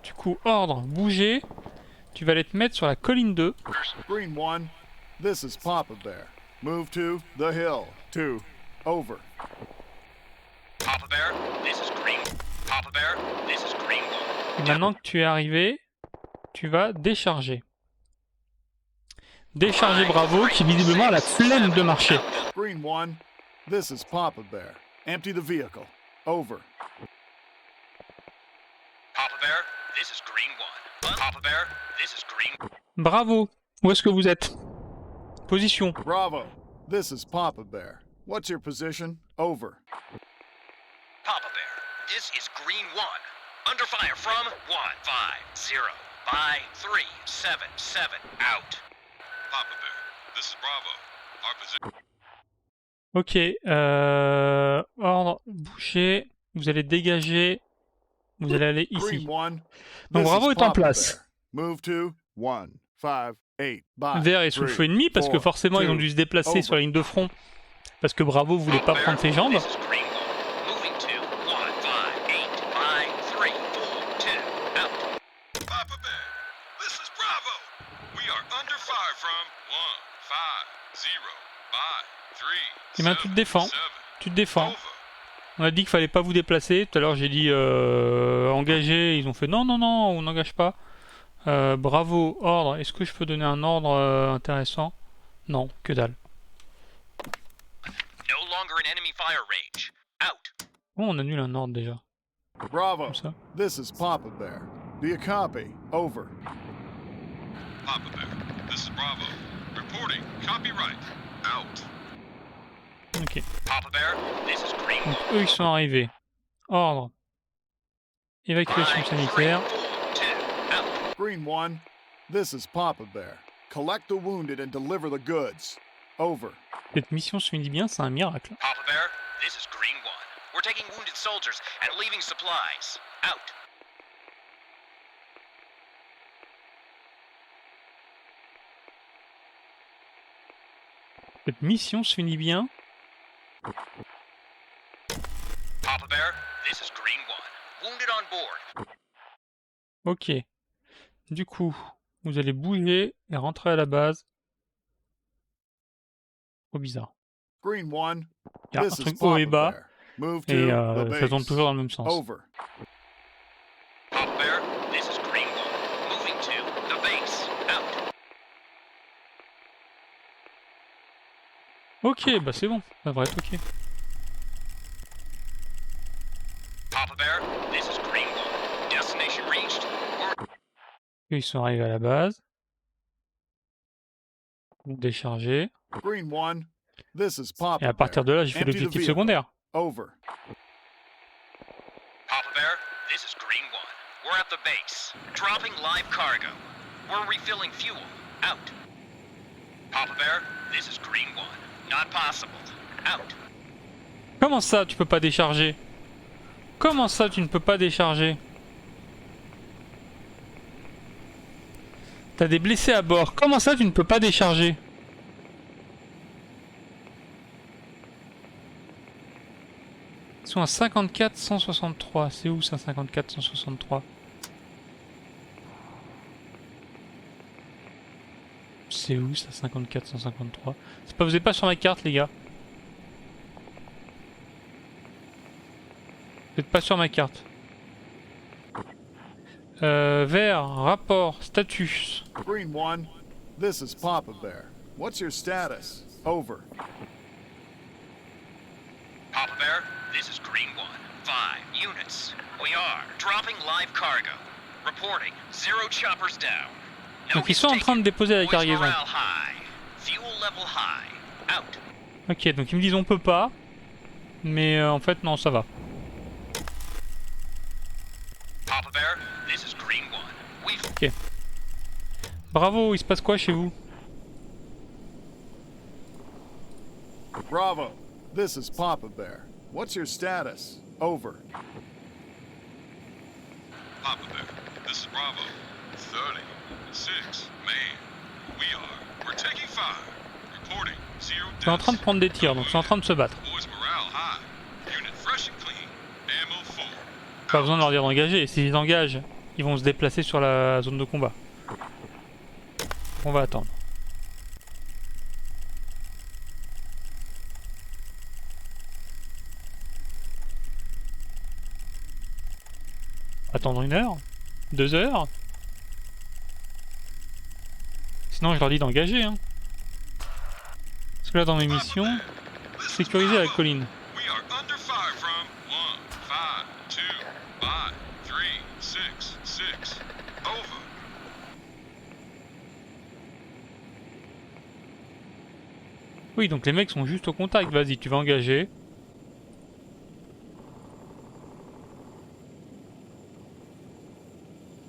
Du coup, ordre, bouger. Tu vas aller te mettre sur la colline 2. Green 1. This is Papa Bear. Move to the hill. 2. Over. Papa Bear, this is Green. Papa Bear, this is Green 1. Et maintenant que tu es arrivé, tu vas décharger. Décharger Bravo qui visiblement a la flemme de marcher. Green 1. This is Papa Bear. Empty the vehicle. Over. Papa Bear, this is Green 1. Papa Bear, this is Green. Bravo. Où est-ce que vous êtes? Position. Bravo. This is Papa Bear. What's your position? Over. Papa Bear, this is Green 1. Under fire from 1, 5, 0. By 3, 7, 7. Out. Papa Bear, this is Bravo. Our position. Ok. Ordre, bouger. Vous allez dégager. Vous allez aller ici. Green 1. Donc This Bravo is est en Papa place. Bear. Move to 1, 5, 8. Bye. Vert est sous le feu 3, ennemi parce que 4, forcément ils ont 2, dû se déplacer over. sur la ligne de front Parce que Bravo voulait pas prendre ses jambes. This is Green One. Moving to 1, 5, 8, 5, 3, 4, 2, out. Papa Bear, this is Bravo. We are under fire from 1, 5, 0, 5, 3, Eh bien, tu te défends. 7, Tu te défends. over. On a dit qu'il fallait pas vous déplacer. Tout à l'heure, j'ai dit engager. Ils ont fait non, non, non, on n'engage pas. Bravo, ordre. Est-ce que je peux donner un ordre intéressant? Non, que dalle. No longer in enemy fire range. Out. Oh, on annule un ordre déjà. Bravo. Comme ça. This is Papa Bear. Do you copy? Over. Papa Bear, this is Bravo. Reporting, copyright. Out. Ok. Papa Bear, this is Green Donc One. eux, ils sont arrivés. Ordre. Évacuation 5, 3, sanitaire. 4, 2, out. Green 1, this is Papa Bear. Collect the wounded and deliver the goods. Over. Cette mission se finit bien, c'est un miracle. Papa Bear, this is Green One. We're taking wounded soldiers and leaving supplies. Out. Cette mission se finit bien. Papa Bear, this is Green One. Wounded on board. Ok. Du coup, vous allez bouger et rentrer à la base. Trop bizarre. Green 1, Il y a un this is truc haut et Papa bas. Bear. Move to Et the ça tourne base. toujours dans le même sens. Over. Papa Bear, this is Green One. Moving to the base. Out. Ok, bah c'est bon. Ça devrait être ok. Papa Bear, this is Green One. Destination reached. Ils sont arrivés à la base. Décharger. Green 1, this is Papa Et à partir de Bear. là, j'ai fait Empty the l'objectif vehicle. secondaire. Over. Papa Bear, this is Green One. We're at the base. Dropping live cargo. We're refilling fuel. Out. Papa Bear, this is Green One. Not possible. Out. Comment ça, tu peux pas décharger? Comment ça, tu ne peux pas décharger? T'as des blessés à bord. Comment ça, tu ne peux pas décharger? Ils sont à 54 163. C'est où ça, 54 163? C'est où ça, 54 153? C'est pas, vous êtes pas sur ma carte, les gars. Vous êtes pas sur ma carte. Vert, rapport, status. Green 1, this is Papa Bear. What's your status? Over. Papa Bear, this is Green One. 5 units. We are dropping live cargo. Reporting 0 choppers down. No Donc ils sont en train de déposer la Boys cargaison. morale high. Fuel level high. Out. Ok, donc ils me disent on peut pas. Mais en fait non, ça va. Papa Bear, this is Green One. We've Ok. Bravo, il se passe quoi chez vous? Bravo, this is Papa Bear. What's your status? Over. Papa Bear, this is Bravo. 36, man. We're taking fire. Reporting, 0 Ils sont en train de prendre des tirs, donc ils sont en train de se battre. Boys morale high. Unit fresh and clean. Ammo full. Pas besoin de leur dire d'engager, et s'ils engagent, ils vont se déplacer sur la zone de combat. On va attendre. Attendre 1 heure? 2 heures? Sinon je leur dis d'engager, hein. Parce que là dans mes missions, sécuriser la colline. We are under fire from 1, 5, 2, 5, 3, 6, 6. Over. Oui, donc les mecs sont juste au contact. Vas-y, tu vas engager.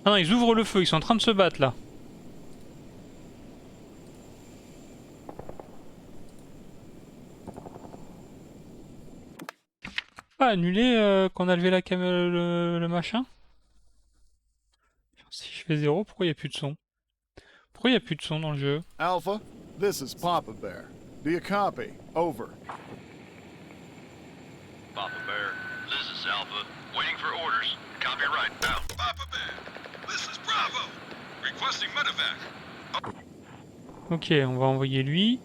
Ah non, ils ouvrent le feu, ils sont en train de se battre là. Pas annulé quand on a levé la le machin. Si je fais 0, pourquoi il n'y a plus de son? Pourquoi il n'y a plus de son dans le jeu? Alpha, this is Papa Bear. Do you copy? Over. Papa Bear, this is Alpha. Waiting for orders. Copy right. Out. Papa Bear, this is Bravo. Requesting medevac. Ok, on va envoyer lui.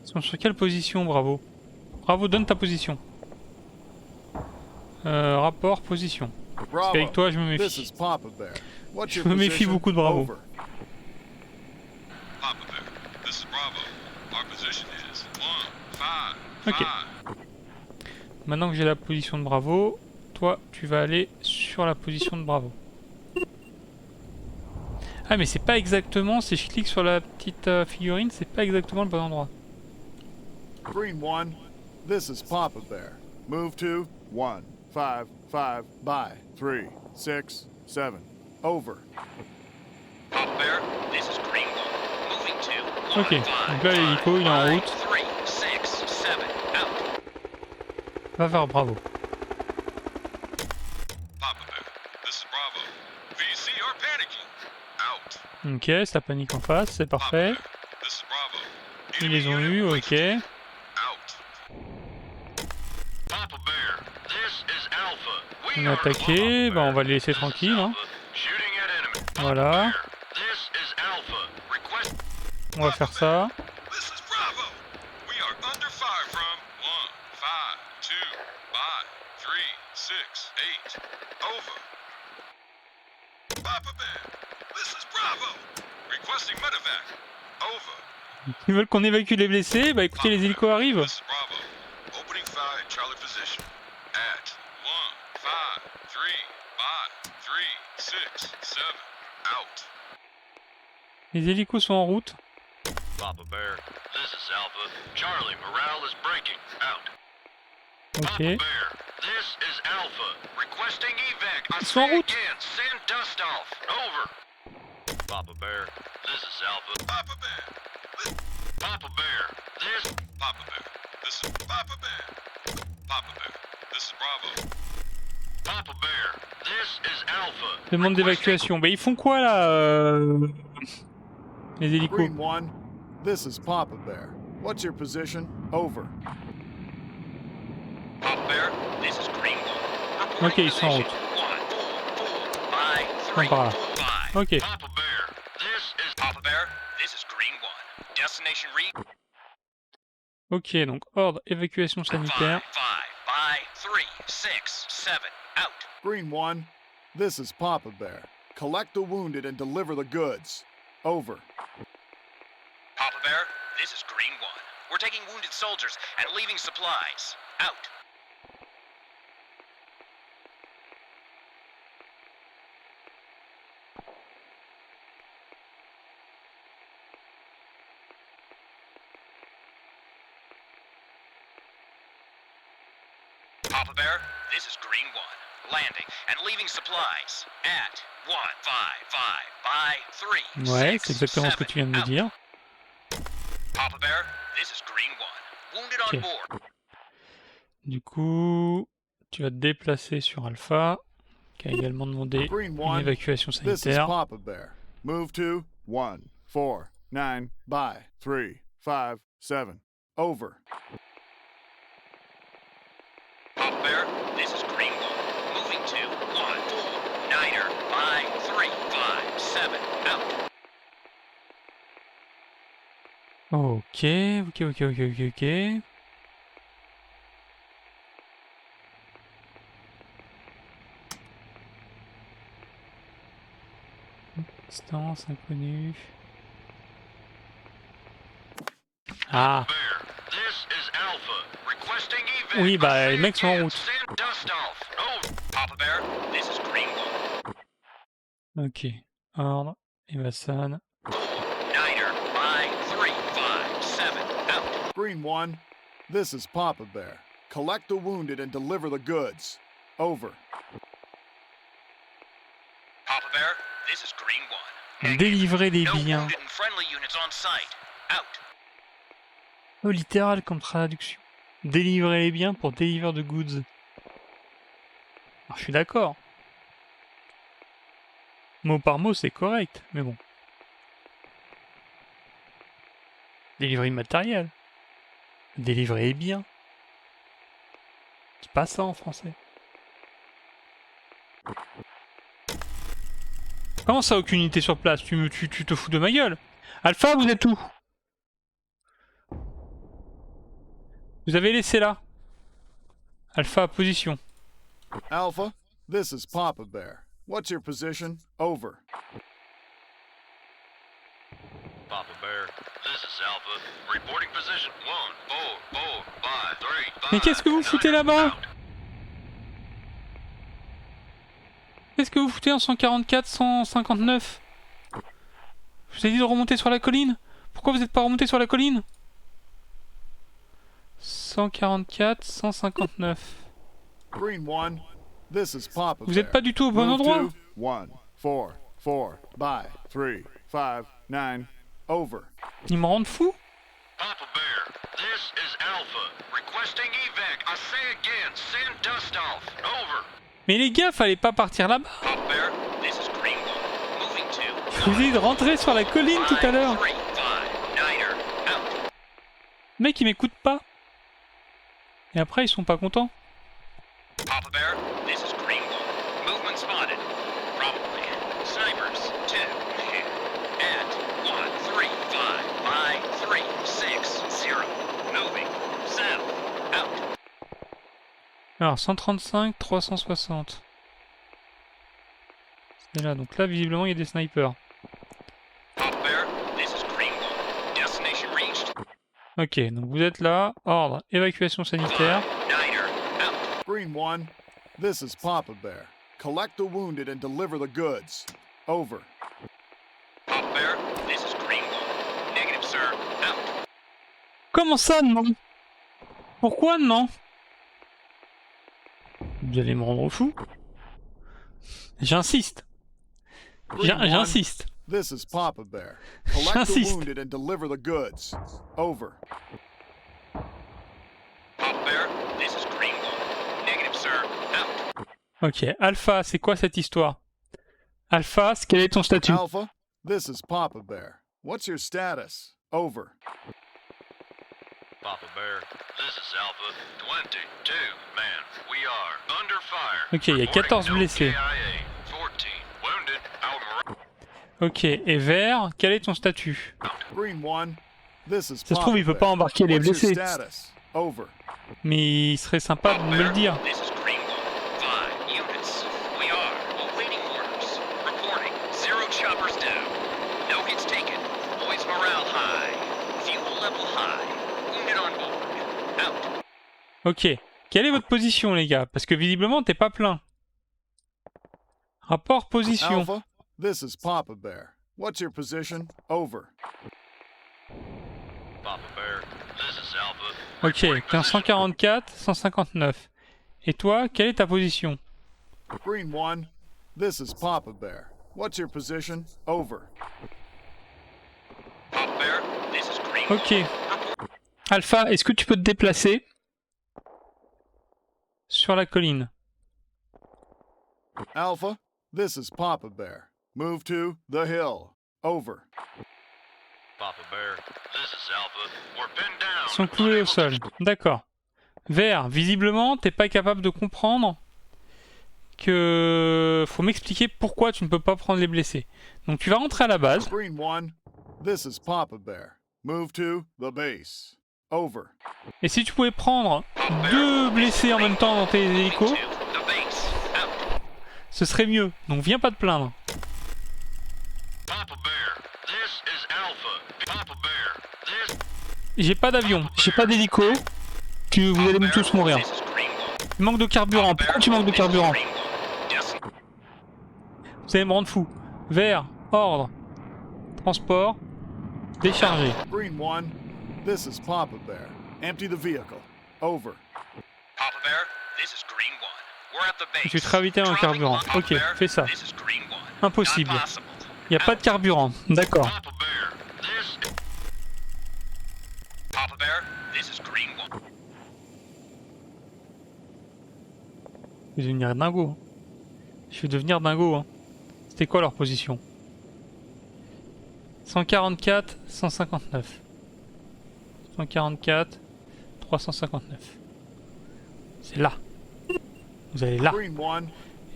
Ils sont sur quelle position, Bravo? Bravo, donne ta position. Rapport, position. Parce qu'avec toi, je me méfie. Je me méfie beaucoup de Bravo. Papa Bear, this is Bravo. Our position is 1, 5, Ok. Maintenant que j'ai la position de Bravo, toi, tu vas aller sur la position de Bravo. Ah, mais c'est pas exactement, si je clique sur la petite figurine, c'est pas exactement le bon endroit. Green 1, this is Papa Bear. Move to 1, 5, 5, by 3, 6, 7. Over. Papa Bear, this is Green 1. Moving to Ok, donc là l'hélico il est en route. 3, 6, 7. Out. Va vers Bravo. Papa Bear, this is Bravo. VC are panicking. Out. Ok, ça panique en face, c'est parfait. This is Bravo. Ils les ont eu, ok. Papa Bear, this is Alpha. On est attaqué, bah on va les laisser tranquilles. Hein. Shooting at enemy. Voilà, This is Alpha. Request. on va faire ça. This is Bravo. We are under fire from 1, 5, 2, by 3, 6, 8. Over. Papa Bear, this is Bravo. Requesting medevac. Over. Ils veulent qu'on évacue les blessés, bah écoutez, les hélicos arrivent. This is Bravo. Opening fire at Charlie position. At 1, 5, 3, by 3, 6, 7. Out. Les hélicos sont en route. Papa Bear, this is Alpha. Charlie, morale is breaking. Out. Papa Ok. Bear, this is Alpha. Requesting evac. I Ils sont en say route. again, send dust off. Over. Papa Bear, this is Alpha. Papa Bear. Papa Bear, this. Papa Bear. This is Papa Bear. Papa Bear. This is Bravo. Papa Bear, this is Alpha. Demande d'évacuation. Bah ils font quoi là les hélicos? Green 1, this is Papa Bear. What's your position? Over. Papa Bear, this is Green 1. Ok, ils sont en route. Ils sont par là. Ok. Papa Bear, this is Papa Bear, this is Green 1. Destination read. Ok, donc ordre évacuation 5, sanitaire. 5, by 3, 6, 7. Out. Green 1, this is Papa Bear. Collect the wounded and deliver the goods. Over. Papa Bear, this is Green 1. We're taking wounded soldiers and leaving supplies. Out. Papa Bear, this is Green 1. Landing and leaving supplies at 1, 5, 5, by 3, Ouais, 6, c'est exactement ce que 7. tu viens de me Out. dire. Papa Bear, this is Green 1. Wounded on Ok. board. Du coup, tu vas te déplacer sur Alpha, qui a également demandé Green une 1, évacuation this is sanitaire. Papa Bear. Move to 1, 4, 9, by 3, 5, 7. Over. Papa Bear, this is Green 1. Moving to 1, 4, 9er, by 3, 5, 7. Out. Ok. Distance inconnue. Ah, Bear, this is Alpha. Requesting evac. oui, bah I say les mecs sont en again, route. send dust off. Over. Papa Bear, this is Green 1. Ok. Ordre, Evasan. 9er, by 3, 5, 7. Out. Green 1, this is Papa Bear. Collect the wounded and deliver the goods. Over. Papa Bear, this is Green 1. Délivrer les No biens. wounded and friendly units on site. Out. Oh, littéral comme traduction. Délivrer les biens pour deliver the goods. Alors, je suis d'accord. Mot par mot, c'est correct, mais bon. Délivrer matériel. Délivrer bien. C'est pas ça en français. Comment ça, aucune unité sur place? Tu te fous de ma gueule? Alpha, vous êtes où? Vous avez laissé là. Alpha, position. Alpha, this is Papa Bear. What's your position? Over. Papa Bear, this is Alpha. Reporting position 1, 4, 4, 5, 3, 5. Mais qu'est-ce que vous foutez là-bas? Qu'est-ce que vous foutez en 144, 159? Je vous ai dit de remonter sur la colline? Pourquoi vous n'êtes pas remonté sur la colline? 144, 159. Green 1, this is Papa Vous n'êtes Bear. pas du tout au bon Move endroit? to 1, 4, 4, by 3, 5, 9, over. Ils me rendent fou? Papa Bear, this is Alpha. Requesting evac. I say again, send dust off. Over. Mais les gars, fallait pas partir là-bas. Papa Bear, this is Green One. Moving to. Je vous ai dit de rentrer sur la colline tout à l'heure. 3, 5, Niner, out. Le mec, il m'écoute pas. Et après, ils sont pas contents. Papa Bear, this is Green One. Movement spotted. Probably. Snipers, 2. At 1, 3, 5, 3, 6, 0. Moving. South. Out. Alors, 135, 360. C'est là, donc là, visiblement, il y a des snipers. Papa Bear, this is Green One. Destination reached. Ok, donc vous êtes là. Ordre, évacuation sanitaire. 5, Niner, out. Green 1, this is Papa Bear. Collect the wounded and deliver the goods. Over. Papa Bear, this is Green One. Negative, sir. Out. Comment ça, non? Pourquoi non? Vous allez me rendre fou? J'insiste. J'insiste. This is Papa Bear. Collect the J'insiste. wounded and deliver the goods. Over. Papa Bear, this is Green One. Negative, sir. Out. Ok, Alpha, c'est quoi cette histoire? Alpha, quel est ton statut? Alpha, this is Papa Bear. What's your status? Over. Papa Bear, this is Alpha. 22, man. We are under fire. Ok, il y a 14 blessés. KIA. 14 wounded. Our Ok, et Vert, quel est ton statut? Green 1, this is Ça se trouve, il peut Papa pas embarquer les What's your blessés. status? Over. Mais il serait sympa de me le dire. This is Green One. 5 units. We are awaiting orders. Reporting. 0 choppers down. No hits taken. Boys morale high. Fuel level high. Wounded on board. Out. Ok, quelle est votre position, les gars? Parce que visiblement, t'es pas plein. Rapport position. Alpha, this is Papa Bear. What's your position? Over. Papa Bear, this is Alpha. Ok, t'es en 144, 159. Et toi, quelle est ta position? Green 1, this is Papa Bear. What's your position? Over. Papa Bear, this is Green Ok. One. Alpha, est-ce que tu peux te déplacer sur la colline? Alpha, this is Papa Bear. Move to the hill. Over. Papa Bear, this is Alpha. We're pinned down. Ils sont cloués au sol. D'accord. Vert, visiblement, t'es pas capable de comprendre que... Faut m'expliquer pourquoi tu ne peux pas prendre les blessés. Donc tu vas rentrer à la base. Green 1, this is Papa Bear. Move to the base. Over. Et si tu pouvais prendre 2 blessés en même temps dans tes hélicos, The base. Out. ce serait mieux. Donc viens pas te plaindre. Papa Bear, this is Alpha. Papa Bear, this. J'ai pas d'avion, j'ai pas d'hélico. Vous allez me tous mourir. This is Green One. Il manque de carburant. Pourquoi tu manques de carburant? Green One. Yes. Vous allez me rendre fou. Vert, ordre, transport, décharger. Green 1, this is Papa Bear. Empty the vehicle. Over. Papa Bear, this is Green One. We're at the base. Je vais te raviter en carburant. Ok, fais ça. This is Green One. Impossible. Not possible. Il n'y a pas de carburant. D'accord. Papa Bear, this. Papa Bear, this is Green One. Je vais devenir dingo. Je vais devenir dingo. Hein. C'était quoi leur position? 144, 159. 144, 359. C'est là. Vous allez là. Green 1,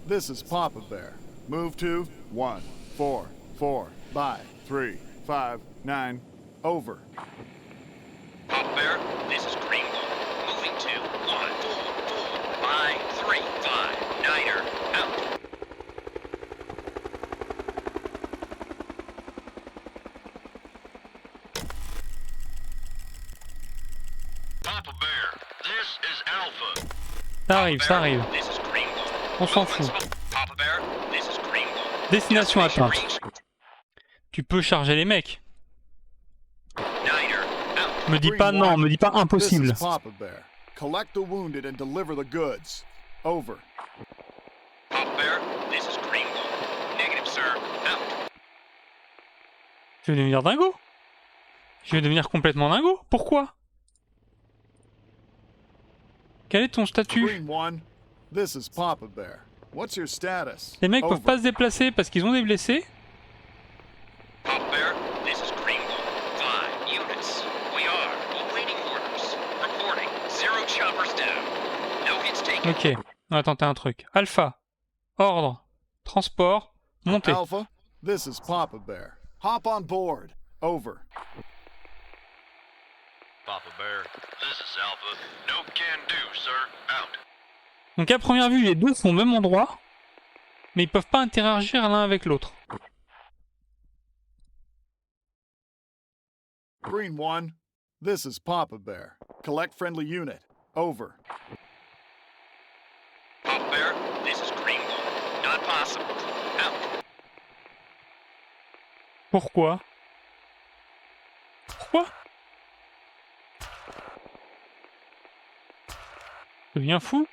this is Papa Bear. Move to 1, 4, 4, by 3, 5, 9, over. Papa Bear, this is Green 1. Moving to 1, 4, 4, by 3, 5, 9er, out. Papa Bear, this is Alpha. Ça arrive, ça arrive. This is Green 1. On s'en fout. Papa Bear, this is Green 1. Destination Destination atteinte. reached. Tu peux charger les mecs. Niner, out. Me dis Green pas non, 1, me dis pas this impossible. is Papa Bear. Collect the wounded and deliver the goods. Over. Papa Bear, this is Green 1. Negative, sir. Out. Je vais devenir dingo. Je vais devenir complètement dingo. Pourquoi? Quel est ton statut? Green 1, this is Papa Bear. What's your status? Les mecs peuvent Over. pas se déplacer parce qu'ils ont des blessés. Papa Bear, this is Green 1. 5 units. We are awaiting orders. Reporting. 0 choppers down. No hits taken. Ok, on va tenter un truc. Alpha, ordre, transport, montée. Alpha, this is Papa Bear. Hop on board. Over. Papa Bear, this is Alpha. No can do, sir. Out. Donc à première vue, les deux sont au même endroit, mais ils peuvent pas interagir l'un avec l'autre. Green 1, this is Papa Bear. Collect friendly unit. Over. Papa Bear, this is Green 1. Not possible. Out. Pourquoi? Pourquoi? Je deviens fou?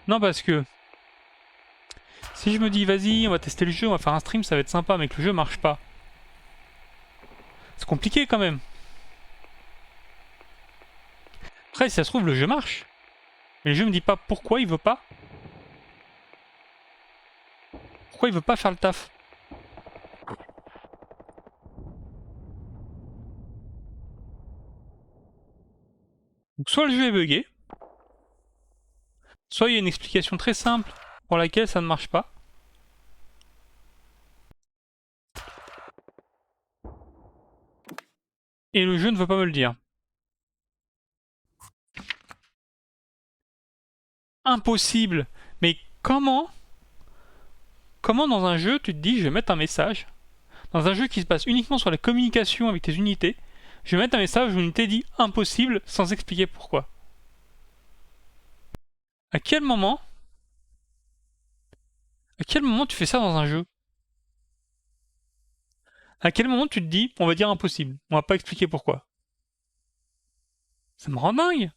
Non, parce que si je me dis vas-y, on va tester le jeu, on va faire un stream, ça va être sympa, mais que le jeu marche pas. C'est compliqué quand même. Après, si ça se trouve, le jeu marche. Mais le jeu me dit pas pourquoi il veut pas. Pourquoi il veut pas faire le taf? Donc soit le jeu est buggé, soit il y a une explication très simple pour laquelle ça ne marche pas. Et le jeu ne veut pas me le dire. Impossible! Mais comment dans un jeu tu te dis je vais mettre un message, dans un jeu qui se base uniquement sur la communication avec tes unités, je vais mettre un message où l'unité dit impossible sans expliquer pourquoi. À quel moment tu fais ça dans un jeu? À quel moment tu te dis on va dire impossible, on va pas expliquer pourquoi? Ça me rend dingue.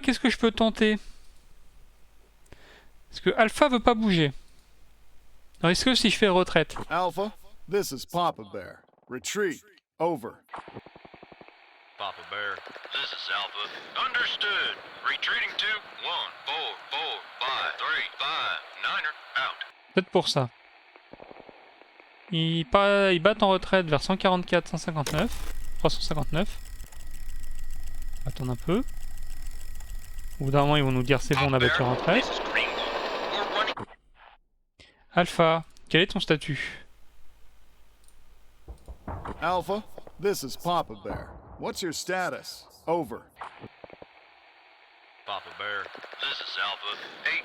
Qu'est-ce que je peux tenter? Parce que Alpha veut pas bouger. Alors est-ce que si je fais retraite? Alpha, this is Papa Bear. Retreat. Over. Papa Bear, this is Alpha. Understood. Retreating to 1, 4, 4, 5, 3, 5, 9er, out. Peut-être pour ça. Ils battent en retraite vers 144, 159, 359. Attends un peu. Au bout d'un moment, ils vont nous dire c'est bon, on a battu en retraite. Alpha, quel est ton statut? Alpha, this is Papa Bear. What's your status? Over. Papa Bear, this is Alpha.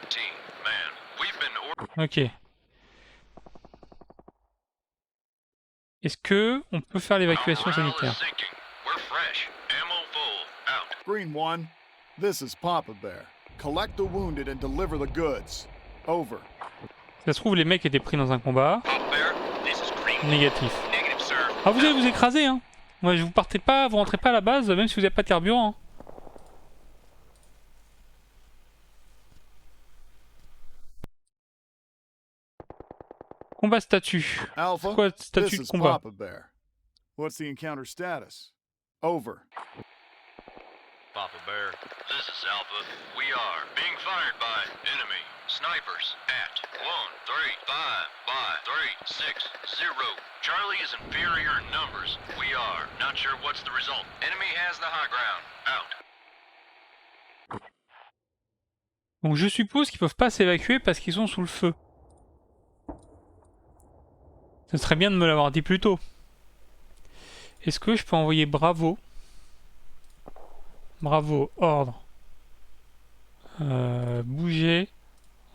18, man. We've been Ok. Est-ce que on peut faire l'évacuation sanitaire? We're fresh. Ammo full. Out. Green 1, this is Papa Bear. Collect the wounded and deliver the goods. Over. Ça se trouve, les mecs étaient pris dans un combat. Négatif. Ah, vous allez vous écraser, hein. Ouais, vous partez pas, vous rentrez pas à la base, même si vous n'avez pas de carburant. Hein. Combat statut. Alpha, Quoi, statut this de is combat? Papa Bear. What's the encounter status? Over. Papa Papa Bear. This is Alpha. We are being fired by enemy snipers at 135 by 360. Charlie is inferior in numbers. We are not sure what's the result. Enemy has the high ground. Out. Donc je suppose qu'ils peuvent pas s'évacuer parce qu'ils sont sous le feu. Ce serait bien de me l'avoir dit plus tôt. Est-ce que je peux envoyer Bravo? Bravo, ordre. Bougez.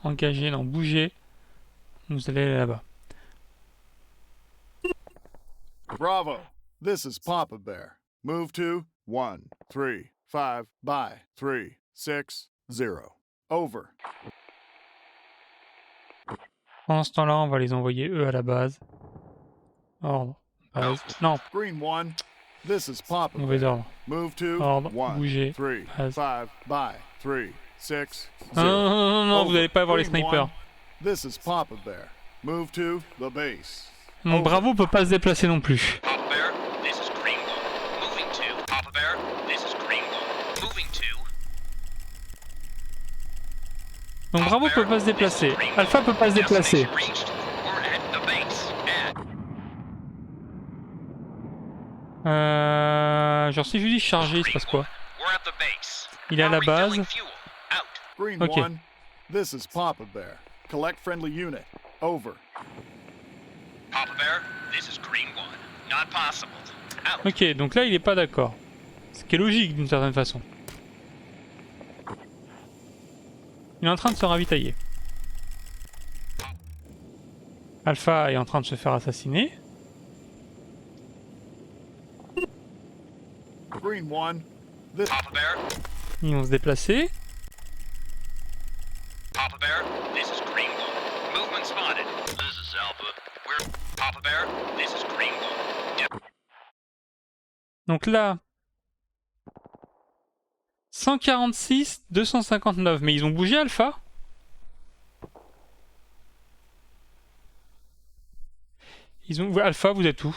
Engagez, non, bougez. Vous allez aller là-bas. Bravo, this is Papa Bear. Move to 135 by 360. Over. Pendant ce temps-là, on va les envoyer eux à la base. Ordre. Base. Non. Green 1, this is Papa Mauvais Bear. ordre. Move to Ordre. 1, Bougez. 3, 5 by 3, 6, 0. Non, vous n'allez pas avoir les snipers. This is Papa Bear. Move to the base. Donc Bravo peut pas se déplacer non plus. Papa Bear, this is Green One. Moving to. Papa Bear, this is Green One. Moving to. Donc Bravo peut pas se déplacer. Alpha peut pas se déplacer. Genre si je lui dis charger, il se passe quoi? Il est à la base. Green Ok. 1, this is Papa Bear. Collect friendly unit. Over. Papa Bear, this is Green One. Not possible. Out. Ok, donc là il est pas d'accord. Ce qui est logique d'une certaine façon. Il est en train de se ravitailler. Alpha est en train de se faire assassiner. Green 1, this Papa Bear, Ils vont se déplacer. Papa Bear, this is Green One. Movement spotted. This is Alpha. We're Papa Bear, this is Green One. Donc là, 146, 259. Mais ils ont bougé Alpha? Ils ont... Alpha, vous êtes où?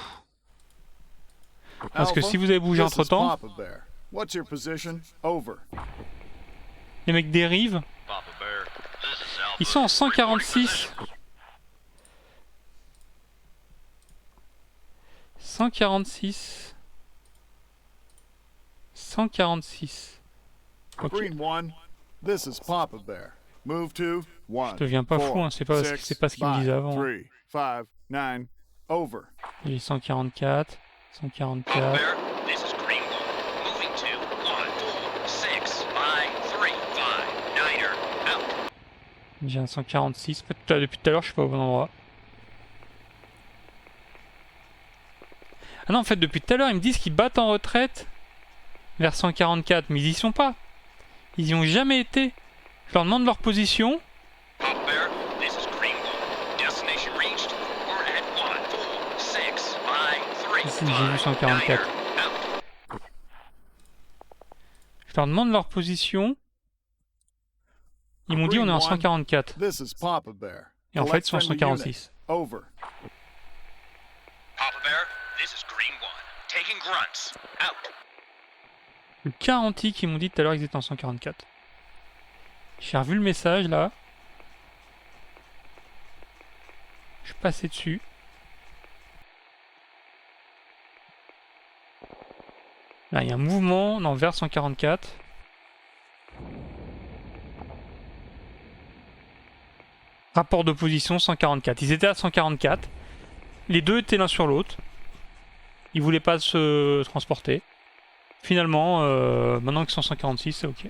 Parce que Alpha, si vous avez bougé this is entre-temps, Papa Bear. What's your position? Over. les mecs dérivent. Papa Bear. This is Alpha. Ils sont en 146. 146. 146. Ok. Green 1, this is Papa Bear. Move to 1. Je deviens pas fou, hein, c'est pas ce qu'il me disait avant. 3, 5, 9. Over. Il est 144. Papa 144. Bear, this is Green One. Moving to 1, 6, 5, 3, 5, 9er. Out. J'ai un 146. Depuis tout à l'heure, je suis pas au bon endroit. Ah non, en fait, depuis tout à l'heure, ils me disent qu'ils battent en retraite vers 144, mais ils y sont pas. Ils y ont jamais été. Je leur demande leur position. Papa Bear, this is Green One. Destination reached. We're at 1, 6, 5, 3, Ici, j'ai vu 144. 9er. Out. Je leur demande leur position. Ils m'ont dit on est en 144. This is Papa Bear. Et en fait, ils sont en Collect friendly 146. unit. Over. Papa Bear, this is Green One. Taking grunts. Out. Le 40 qui m'ont dit tout à l'heure qu'ils étaient en 144. J'ai revu le message là. Je suis passé dessus. Là, il y a un mouvement non, vers 144. Rapport de position 144. Ils étaient à 144. Les deux étaient l'un sur l'autre. Ils voulaient pas se transporter. Finalement, maintenant qu'ils sont 146, c'est ok.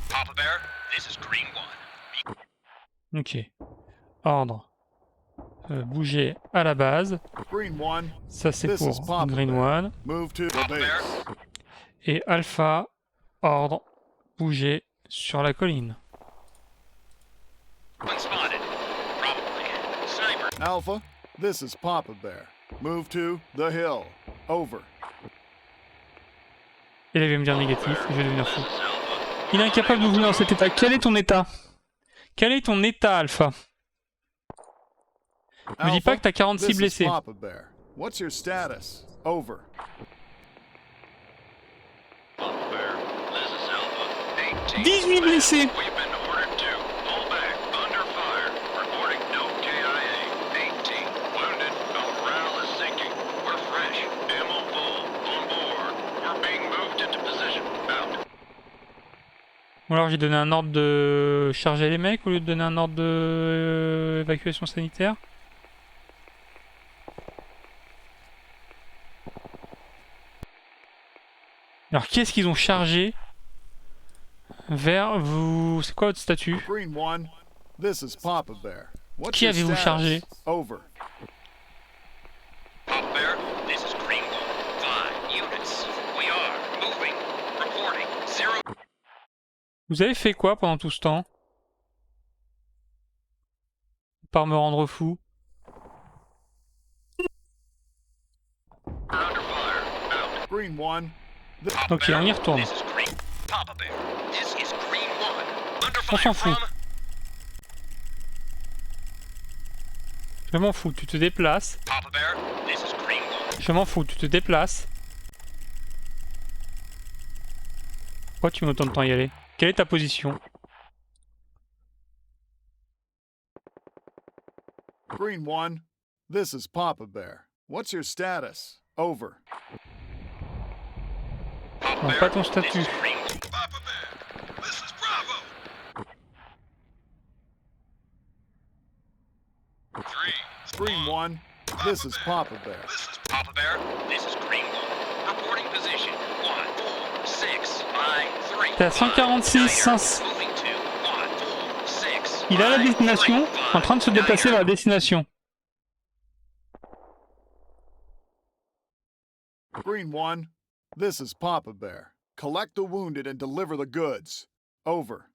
Papa Bear, this is Green One. Ok. Ordre. Bouger à la base. Green 1, Ça c'est this is pour Papa Green Bear. One. Move to the Papa Bear, base. Et Alpha, ordre, bouger sur la colline. one spotted. Probably. Sniper. Alpha, this is Papa Bear. Move to the hill. Over. Et là il va me dire négatif, je vais devenir fou. Il est incapable de bouger dans cet état. Quel est ton état? Quel est ton état, Alpha? Me dis pas que t'as 46 this is blessés. Papa Bear. What's your status? Over. 18 blessés. We've been ordered to pull back, under fire. Reporting no KIA. 18 wounded. Our morale is sinking. We're fresh. Ammo full. On board. We're being moved into position. Out. Ou alors j'ai donné un ordre de charger les mecs au lieu de donner un ordre de évacuation sanitaire. Alors qui est-ce qu'ils ont chargé vers vous? C'est quoi votre statut? Green One, this is Papa Bear. What's Qui your avez-vous status? chargé? Over. Papa Bear, this is Green One. 5 units. We are moving. Reporting. 0. Vous avez fait quoi pendant tout ce temps? Par me rendre fou. Under fire. Out. Green One, Ok, on y retourne. This is Green. Papa Bear, this is Green One. Under On s'en fire fout. from. Je m'en fous, tu te déplaces. Papa Bear, this is Green One. Je m'en fous, tu te déplaces. Pourquoi tu mets autant de temps à y aller? Quelle est ta position? Green One, this is Papa Bear. What's your status? Over. Non, pas ton statut. Papa Bear, this is Bravo. 3. Green One, this is Papa Bear. This is Papa Bear, this is Green One. Reporting position. 1, 4, 6, 5, 3. T'es à 146, 500. Moving to 1, 4, 6. Il a la 5, destination, 3, en train de se déplacer vers la destination. Green One, this is Papa Bear. Collect the wounded and deliver the goods. Over.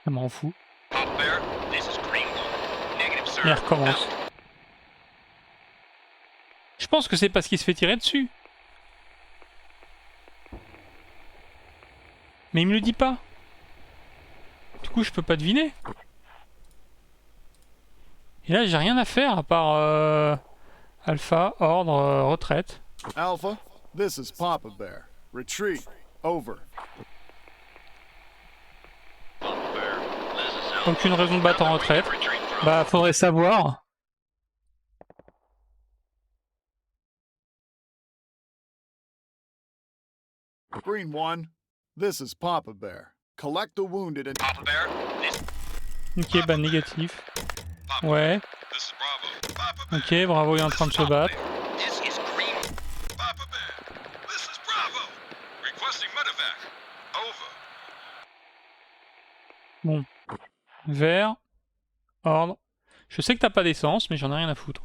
Ça m'en fout. Papa Bear, this is Green One. Negative, sir. Il recommence. Out. Je pense que c'est parce qu'il se fait tirer dessus. Mais il me le dit pas. Du coup, je peux pas deviner. Et là, j'ai rien à faire à part Alpha, ordre, retraite. Alpha, this is Papa Bear. Retreat. Over. Papa Bear, this is Alpha. Aucune raison de battre en retraite. Retreat from. Bah, faudrait savoir. Green One, this is Papa Bear. Collect the wounded and... Papa Bear, this Ok, bah négatif. Papa Ouais. This is Bravo. Papa Bear, Ok, Bravo est en train de se battre. This is Green. Papa Bear, this is Bravo. Requesting medevac. Over. Bon. Vert. Ordre. Je sais que t'as pas d'essence, mais j'en ai rien à foutre.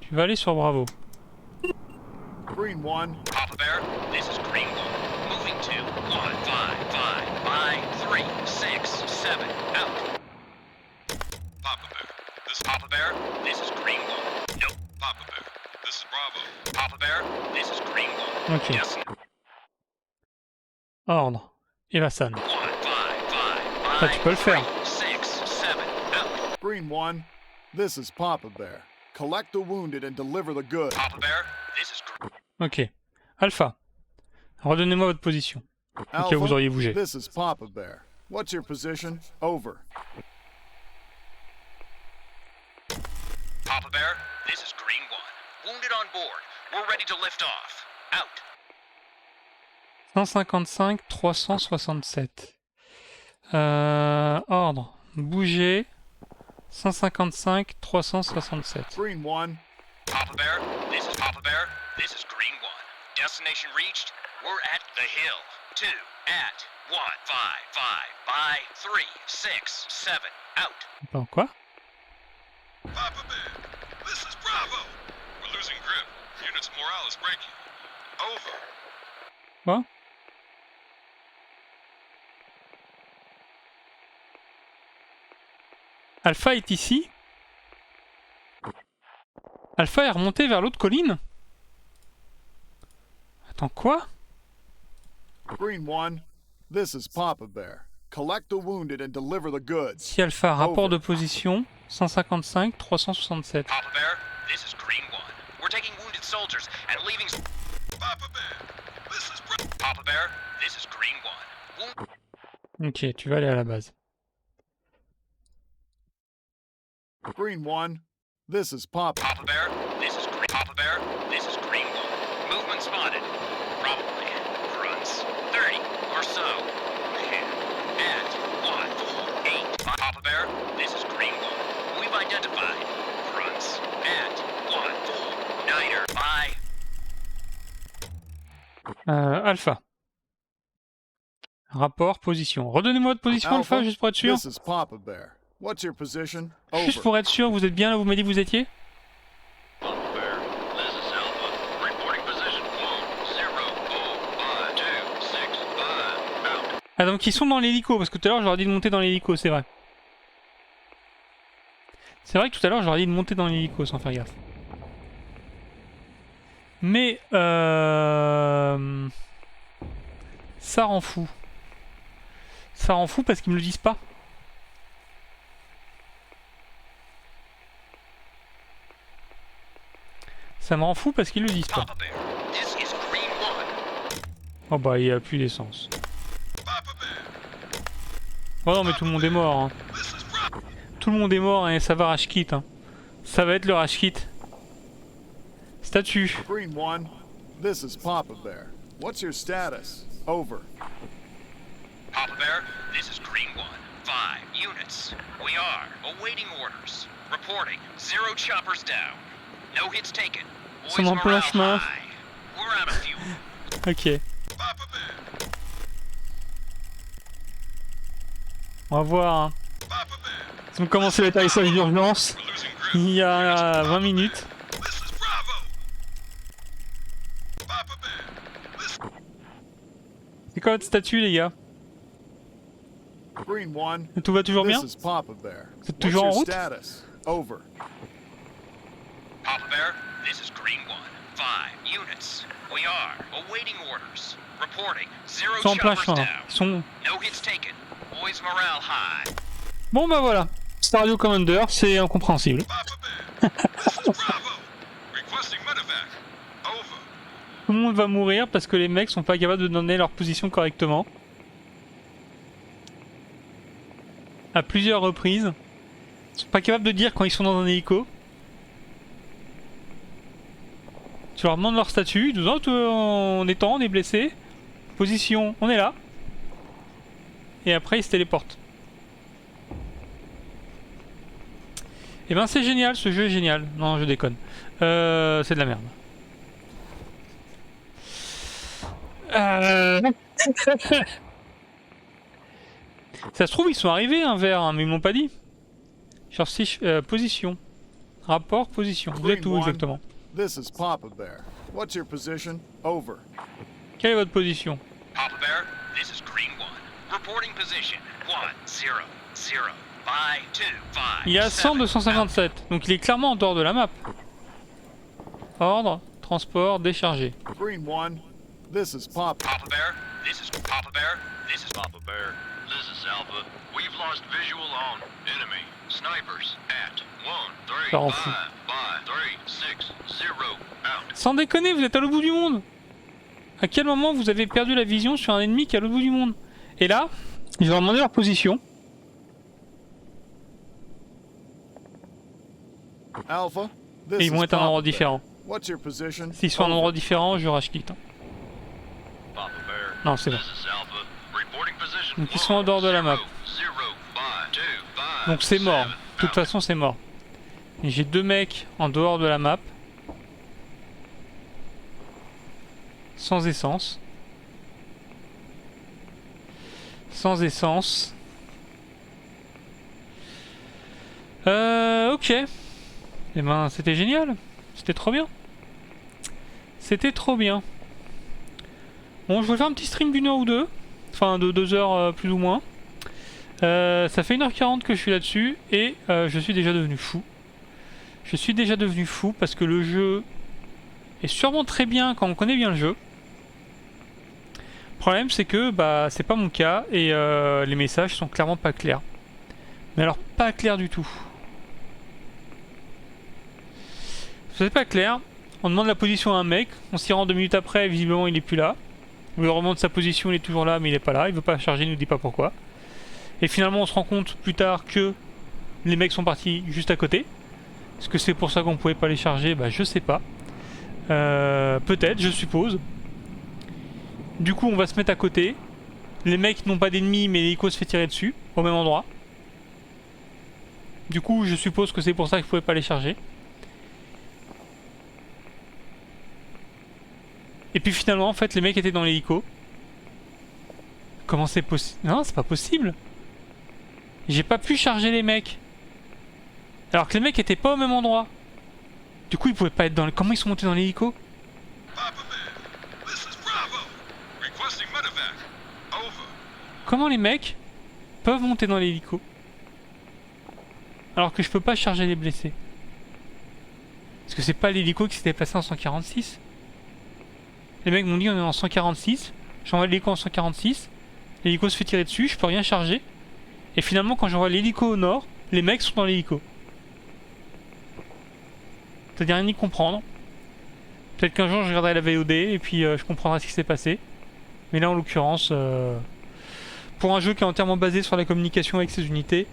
Tu vas aller sur Bravo. Green One, Papa Bear, this is Green One. Moving to 1, 5, 5, 5, 3, 6, 7. Out. Papa Bear, this is Papa Bear, this is Green One. Nope. Papa Bear, this is Bravo. Papa Bear, this is Green One. Ok. Yes. Ordre. Evasan. 1, 5, 5, Ça, tu peux le faire. 6, 7. Out. Green One, this is Papa Bear. Collect the wounded and deliver the goods. Papa Bear, this is Green. Ok. Alpha. Redonnez-moi votre position. Ok, vous auriez bougé. This is Papa Bear. What's your position? Over. Papa Bear, this is Green One. Wounded on board. We're ready to lift off. Out. 155, 367. Ordre. Bouger. 155, 367. Green One, Papa Bear, this is Papa Bear. This is Green One. Destination reached. We're at the hill. 2 at 1, 5, 5, by 3, 6, 7. Out. Attends, quoi? Papa Bear, this is Bravo. We're losing grip. Unit's morale is breaking. Over. Quoi? Alpha est ici? Alpha est remonté vers l'autre colline? Attends, quoi? Green One, this is Papa Bear. Collect the wounded and deliver the goods. Si Alpha, rapport de position 155, 367. Papa Bear, this is Green One. We're taking wounded soldiers and leaving. Papa Bear, Papa Bear, this is Green One. Ok, tu vas aller à la base. Green 1, this is Papa. Papa Bear, this is Papa Bear, this is Green One. Movement spotted. Probably grunts. 30 or so. At 148. Papa Bear, this is Green One. We've identified grunts at 149er. Bye. Alpha. Rapport, position. Redonnez-moi votre position, Alpha, juste pour être sûr. This is Papa Bear. What's your position? Juste pour être sûr, vous êtes bien là où vous m'avez dit que vous étiez? Papa Bear, this is Alpha. Reporting position 1-0-0-5-2-6-5. Out. Ah donc ils sont dans l'hélico, parce que tout à l'heure j'aurais dit de monter dans l'hélico, c'est vrai. C'est vrai que tout à l'heure j'aurais dit de monter dans l'hélico sans faire gaffe. Mais ça rend fou. Ça rend fou parce qu'ils me le disent pas. Ça me rend fou parce qu'ils le disent pas. Papa Bear, this is Green One. Oh bah il a plus d'essence. Oh non mais tout le monde est mort. Hein. Tout le monde est mort et ça va rage kit. Hein. Ça va être le rage kit. Statue. Green 1, this is Papa Bear. What's your status? Over. Papa Bear, this is Green One. 5 units. We are awaiting orders. Reporting 0 choppers down. No hits taken. Ils sont en plein chemin. We're out of fuel. Ok. On va voir. Hein. Ils ont commencé l'atterrissage d'urgence il y a 20 minutes. C'est quoi votre statut les gars? Green 1, Tout va toujours bien? this is Papa Bear. Vous êtes toujours en route? Status? Over. Papa Bear, this is Green One. 5 units. We are awaiting orders. Reporting 0 Ils sont en plein choppers chemin. down. Ils sont... No hits taken. Boys morale high. Bon bah voilà. Stario Commander, c'est incompréhensible. Tout le monde va mourir parce que les mecs sont pas capables de donner leur position correctement. À plusieurs reprises. Ils sont pas capables de dire quand ils sont dans un hélico. Tu leur demandes leur statut, ils disent oh, on est temps, on est blessé. Position, on est là. Et après ils se téléportent. Et ben c'est génial, ce jeu est génial. Non je déconne. C'est de la merde. Ça se trouve ils sont arrivés un vers, hein, mais ils m'ont pas dit. Cherche position. Rapport, position. Vous êtes où exactement? This is Papa Bear. What's your position? Over. Quelle est votre position? Papa Bear, this is Green One. Reporting position 1-0-0. By 2, 5. Il y a 100 257, donc il est clairement en dehors de la map. Ordre, transport, déchargé. Green 1, this is Papa. Papa Bear, this is Papa Bear. This is Papa Bear. This is Alpha. We've lost visual on enemy snipers at 1-3-5 by 3-6-0 out. Sans déconner, vous êtes à l'autre bout du monde. À quel moment vous avez perdu la vision sur un ennemi qui est à l'autre bout du monde? Et là, je vais leur demander leur position. Alpha, Et ils vont être à un endroit différent. What's your position? S'ils sont à un endroit différent, je rage quitte. Papa Bear. Non, c'est bon. This is Alpha. Reporting position Donc ils sont en dehors de la map. 0-0 by 2, 5, Donc c'est mort. 7 De toute out. façon, c'est mort. Et j'ai deux mecs en dehors de la map. Sans essence. Sans essence. Ok. Et ben, c'était génial. C'était trop bien. C'était trop bien. Bon, je vais faire un petit stream d'une heure ou deux. Enfin, de 2 heures plus ou moins. Ça fait 1h40 que je suis là-dessus. Et je suis déjà devenu fou. Je suis déjà devenu fou parce que le jeu est sûrement très bien quand on connaît bien le jeu. Le problème, c'est que bah, c'est pas mon cas. Et les messages sont clairement pas clairs. Mais alors, pas clairs du tout. C'est pas clair. On demande la position à un mec. On s'y rend 2 minutes après. Et visiblement, il est plus là. On lui remonte sa position, il est toujours là, mais il est pas là, il veut pas charger, il nous dit pas pourquoi. Et finalement, on se rend compte plus tard que les mecs sont partis juste à côté. Est-ce que c'est pour ça qu'on pouvait pas les charger? Bah je sais pas. Peut-être, je suppose. Du coup, on va se mettre à côté. Les mecs n'ont pas d'ennemis, mais l'hélico se fait tirer dessus, au même endroit. Du coup, je suppose que c'est pour ça que je pouvais pas les charger. Et puis finalement, en fait, les mecs étaient dans l'hélico. Comment c'est possible? Non, c'est pas possible. J'ai pas pu charger les mecs. Alors que les mecs étaient pas au même endroit. Du coup, ils pouvaient pas être dans... Comment ils sont montés dans l'hélico? Comment les mecs peuvent monter dans l'hélico alors que je peux pas charger les blessés? Parce que c'est pas l'hélico qui s'était placé en 146. Les mecs m'ont dit on est en 146. J'envoie l'hélico en 146. L'hélico se fait tirer dessus, je peux rien charger. Et finalement, quand j'envoie l'hélico au nord, les mecs sont dans l'hélico. C'est-à-dire rien y comprendre. Peut-être qu'un jour je regarderai la VOD et puis je comprendrai ce qui s'est passé. Mais là en l'occurrence, pour un jeu qui est entièrement basé sur la communication avec ses unités,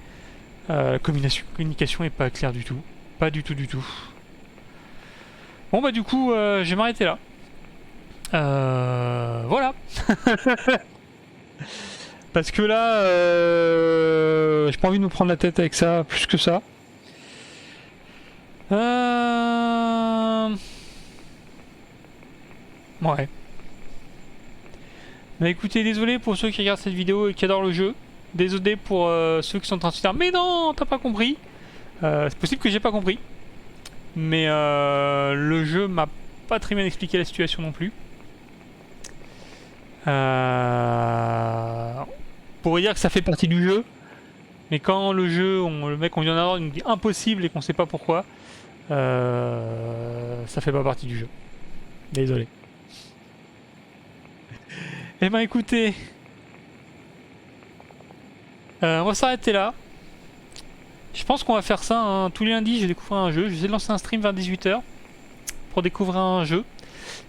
la communication est pas claire du tout. Pas du tout du tout. Bon bah du coup je vais m'arrêter là. Voilà. Parce que là j'ai pas envie de me prendre la tête avec ça plus que ça. Ouais. Bah écoutez, désolé pour ceux qui regardent cette vidéo et qui adorent le jeu. Désolé pour ceux qui sont en train de se dire mais non, t'as pas compris. C'est possible que j'ai pas compris. Mais le jeu m'a pas très bien expliqué la situation non plus. On pourrait dire que ça fait partie du jeu. Mais quand le jeu, le mec on vient d'avoir, il nous dit impossible et qu'on sait pas pourquoi, ça fait pas partie du jeu. Désolé. Eh ben écoutez, on va s'arrêter là. Je pense qu'on va faire ça, hein. Tous les lundis je vais découvrir un jeu. Je vais essayer de lancer un stream vers 18 h pour découvrir un jeu.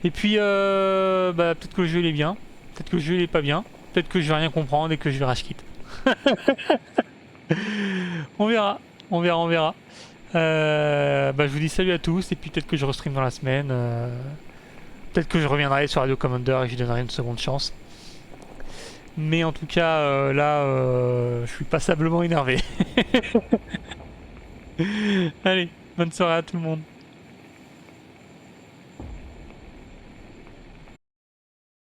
Et puis bah, peut-être que le jeu il est bien, peut-être que le jeu il est pas bien, peut-être que je vais rien comprendre et que je vais rage quit. On verra, on verra, on verra. Bah, je vous dis salut à tous et puis peut-être que je restream dans la semaine. Peut-être que je reviendrai sur Radio Commander et je lui donnerai une seconde chance. Mais en tout cas, là, je suis passablement énervé. Allez, bonne soirée à tout le monde.